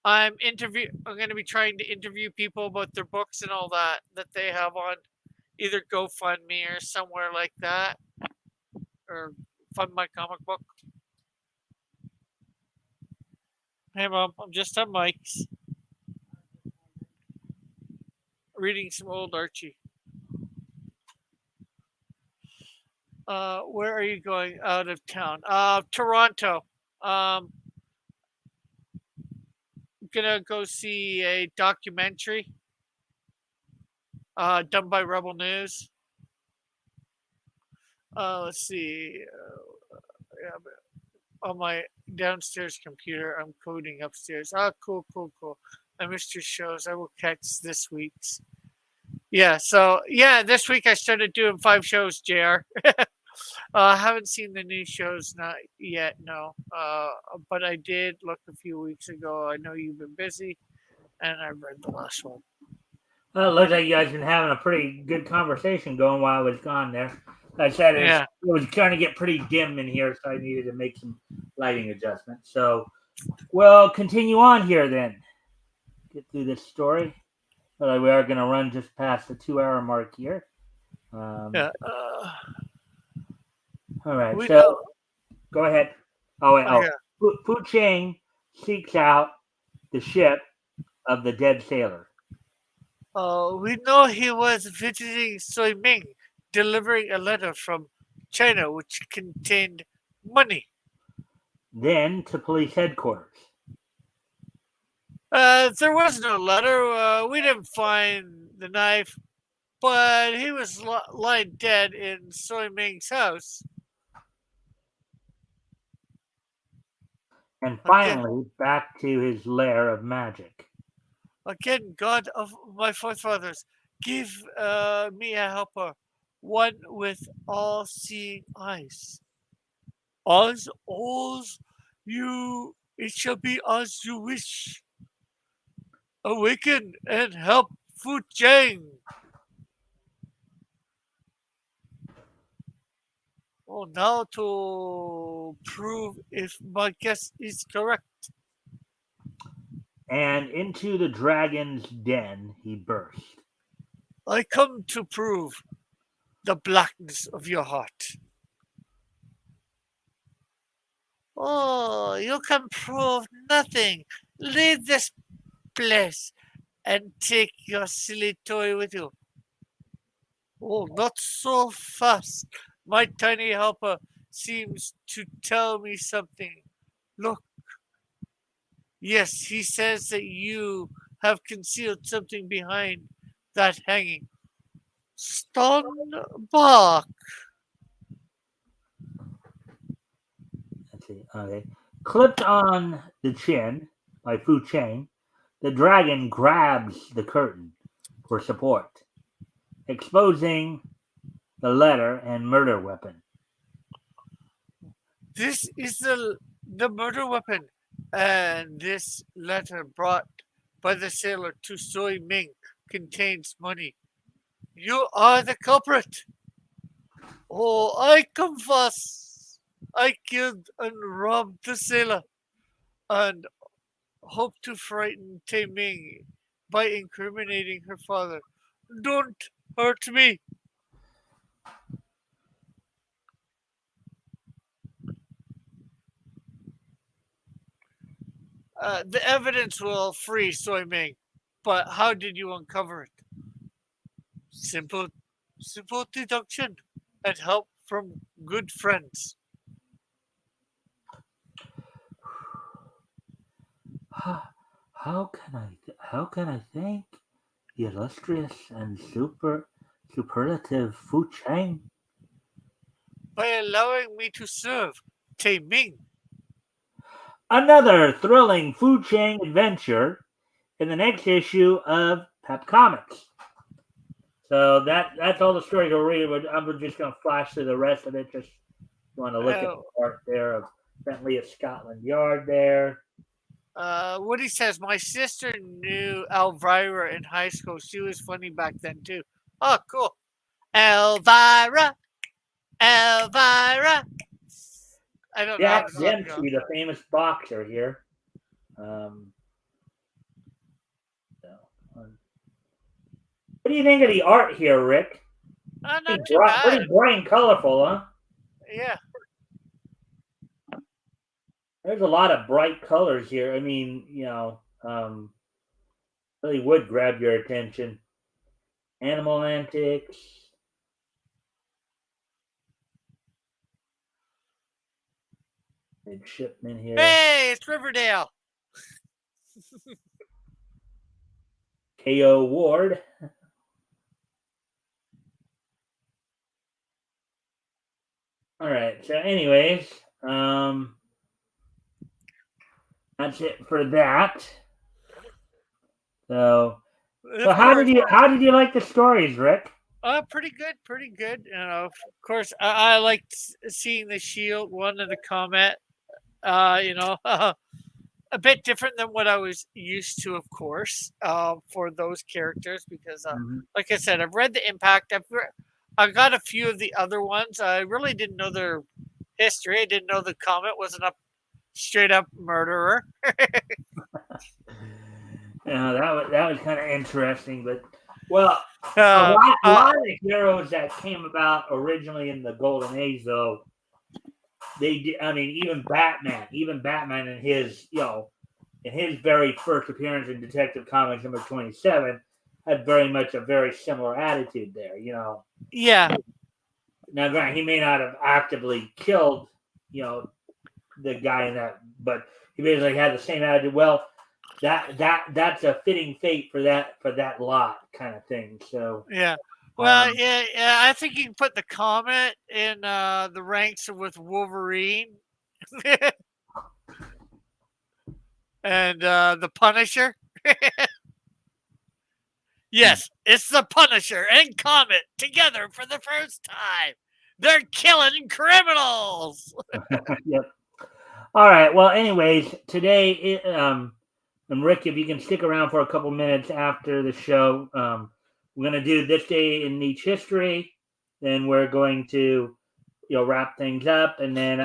I'm going to be trying to interview people about their books and all that they have on either GoFundMe or somewhere like that, or Fund My Comic Book. Hey mom, I'm just on Mike's reading some old Archie. Where are you going out of town? Toronto. I'm gonna go see a documentary done by Rebel News. Let's see. Yeah, on my downstairs computer, I'm coding upstairs. Ah, cool, cool, cool. I missed your shows. I will catch this week's. Yeah, so yeah, this week I started doing 5 shows, JR. I haven't seen the new shows not yet, no. But I did look a few weeks ago. I know you've been busy, and I read the last one. Well, it looks like you guys been having a pretty good conversation going while I was gone there. Like I said, Yeah. it was starting to get pretty dim in here, so I needed to make some lighting adjustments. So we'll continue on here then. Get through this story. But we are going to run just past the 2 hour mark here. Yeah. All right, We so know. go ahead. Oh, wait. Okay. Fu Chang seeks out the ship of the dead sailor. We know he was visiting Sui Ming, delivering a letter from China which contained money. Then to police headquarters. There was no letter. We didn't find the knife, but he was lying dead in Soy Ming's house. And Again, finally, back to his lair of magic. again, God of my forefathers, give me a helper, one with all-seeing eyes. As you, it shall be as you wish. Awaken and help Fu Cheng. Oh, now to prove if my guess is correct. And into the dragon's den he burst. I come to prove the blackness of your heart. Oh, you can prove nothing. Leave this place and take your silly toy with you. Oh, not so fast. My tiny helper seems to tell me something. Look, yes, he says that you have concealed something behind that hanging. Stone bark. Let's see. Okay. Clipped on the chin by Fu Cheng, the dragon grabs the curtain for support, exposing the letter and murder weapon. This is the murder weapon, and this letter brought by the sailor to Soy Ming contains money. You are the culprit. Oh, I confess. I killed and robbed the sailor and hope to frighten Tei Ming by incriminating her father. Don't hurt me. The evidence will free Soy Ming, but how did you uncover it? Simple, simple deduction and help from good friends. How can I thank the illustrious and superlative Fu Cheng? By allowing me to serve Tei Ming. Another thrilling Fu Cheng adventure in the next issue of Pep Comics. So that's all the story to read. But I'm just going to flash through the rest of it. Just want to look at Uh, the part there of Bentley at Scotland Yard there. Woody says, my sister knew Elvira in high school. She was funny back then, too. Oh, cool. Elvira, Elvira. I don't know how Jack the song goes. Dempsey, the famous boxer here. Um, so, what do you think of the art here, Rick? Not too bad. Pretty bright and colorful, huh? Yeah. There's a lot of bright colors here. I mean, really would grab your attention. Animal antics. Midshipman here. Hey, it's Riverdale. K.O. Ward. All right. So, anyways, that's it for that. So how did you like the stories, Rick? Pretty good, pretty good. Of course, I liked seeing the shield one and the comet. A bit different than what I was used to, of course, for those characters because, like I said, I've read the Impact. I got a few of the other ones. I really didn't know their history. I didn't know the comet was a straight up murderer. Yeah, that was kind of interesting, but well, a Uh, lot of the heroes that came about originally in the Golden Age, though, they did. I mean, even Batman in his in his very first appearance in Detective Comics number 27 had very much a very similar attitude there. yeah. Now, granted, he may not have actively killed the guy in that, but he basically had the same attitude. Well, that's a fitting fate for that lot kind of thing. So Yeah. Well, um, yeah. I think you can put the Comet in the ranks with Wolverine and the Punisher. Yes, it's the Punisher and Comet together for the first time. They're killing criminals. yep. All right. Well, anyways, today, and Rick, if you can stick around for a couple minutes after the show, we're going to do this day in Nietzsche history. Then we're going to, wrap things up, and then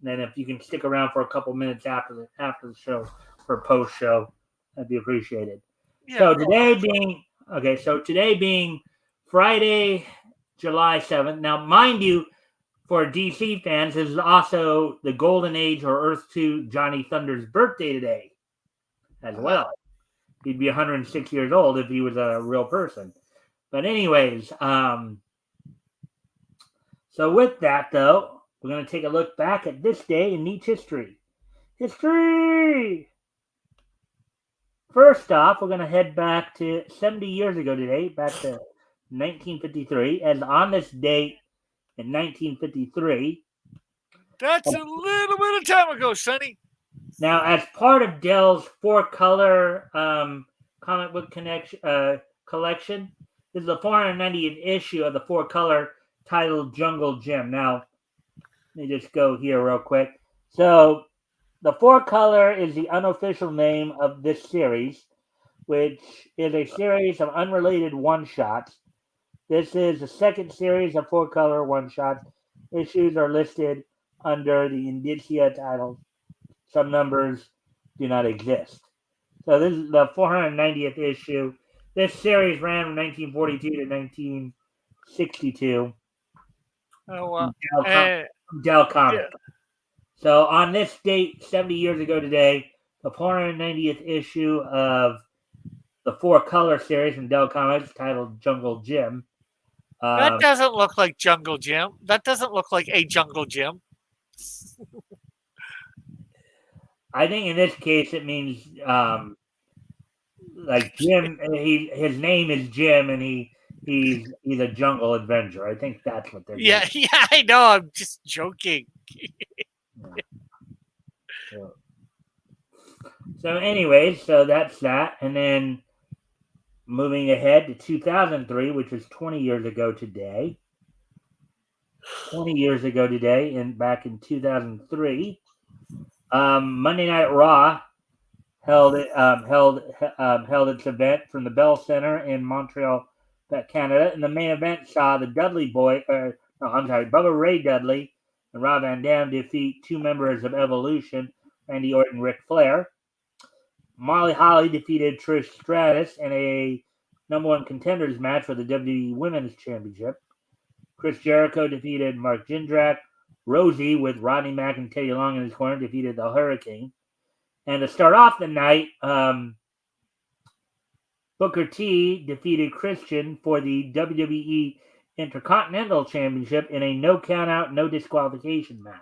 if you can stick around for a couple minutes after the show for post show, that'd be appreciated. Yeah. So today being Friday, July 7th. Now, mind you, for DC fans, this is also the golden age or Earth 2 Johnny Thunder's birthday today as well. He'd be 106 years old if he was a real person. But anyways, so with that though, we're going to take a look back at this day in Nietzsche history. History! First off, we're going to head back to 70 years ago today, back to 1953. And on this date in 1953, That's a little bit of time ago, Sonny. now, as part of Dell's four-color comic book collection, this is the 490th issue of the four-color titled Jungle Gym. Now, let me just go here real quick. So, the four-color is the unofficial name of this series, which is a series of unrelated one-shots. This is the second series of four-color one-shots. Issues are listed under the indicia title. Some numbers do not exist. So this is the 490th issue. This series ran from 1942 to 1962. Oh, Dell Comics. Yeah. So on this date, 70 years ago today, the 490th issue of the four-color series from Dell Comics titled Jungle Gym. That doesn't look like Jungle Gym. That doesn't look like a Jungle Gym. I think in this case it means like Jim. His name is Jim, and he's a jungle adventurer. I think that's what they're. Yeah, doing. Yeah, I know. I'm just joking. So, anyways, so that's that, and then moving ahead to 2003, which was 20 years ago today. 20 years ago today, and back in 2003, Monday Night Raw held its event from the Bell Center in Montreal, Canada, and the main event saw the Bubba Ray Dudley and Rob Van Dam defeat two members of Evolution, Randy Orton and Ric Flair. Molly Holly defeated Trish Stratus in a number one contenders match for the WWE Women's Championship. Chris Jericho defeated Mark Jindrak. Rosie, with Rodney Mack and Teddy Long in his corner, defeated the Hurricane. And to start off the night, Booker T defeated Christian for the WWE Intercontinental Championship in a no count-out, no disqualification match.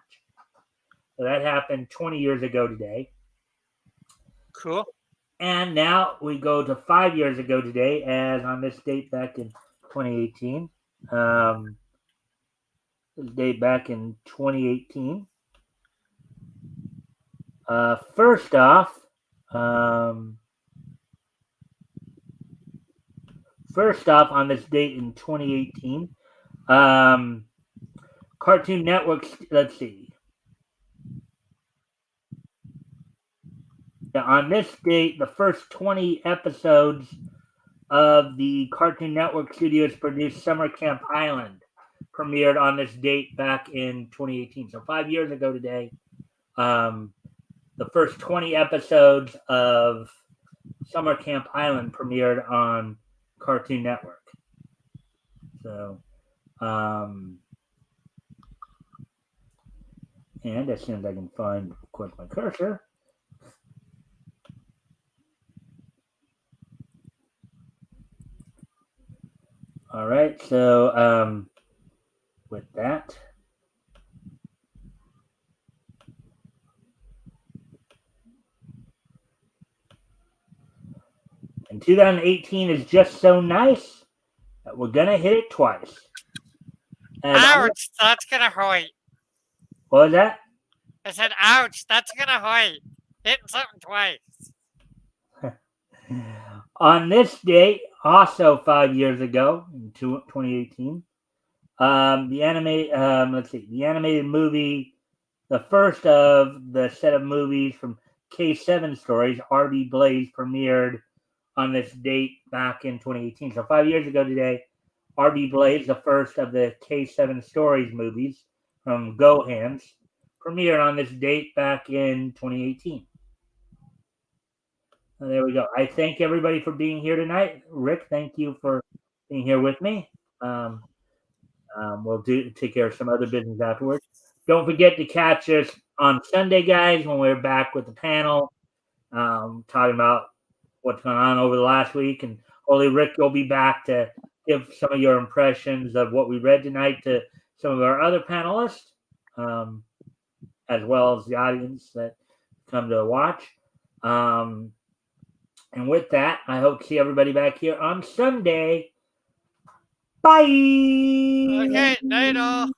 So that happened 20 years ago today. Cool. And now we go to 5 years ago today, as on this date back in 2018. This date back in 2018. First off, on this date in 2018, Cartoon Network, let's see. On this date, the first 20 episodes of the Cartoon Network Studios produced Summer Camp Island premiered on this date back in 2018. So 5 years ago today, the first 20 episodes of Summer Camp Island premiered on Cartoon Network. So, and as soon as I can find, of course, my cursor. All right, so with that, And 2018 is just so nice that we're gonna hit it twice. Ouch, that's gonna hurt. What was that? I said, ouch, that's gonna hurt. Hitting something twice. On this date, also 5 years ago, in 2018, the animated movie, the first of the set of movies from K7 Stories, RB Blaze, premiered on this date back in 2018. So 5 years ago today, RB Blaze, the first of the K7 Stories movies from Gohans, premiered on this date back in 2018. There we go. I thank everybody for being here tonight. Rick, thank you for being here with me. We'll take care of some other business afterwards. Don't forget to catch us on Sunday, guys, when we're back with the panel, talking about what's going on over the last week. And hopefully Rick will be back to give some of your impressions of what we read tonight to some of our other panelists, as well as the audience that come to watch. And with that, I hope to see everybody back here on Sunday. Bye. Okay, night all.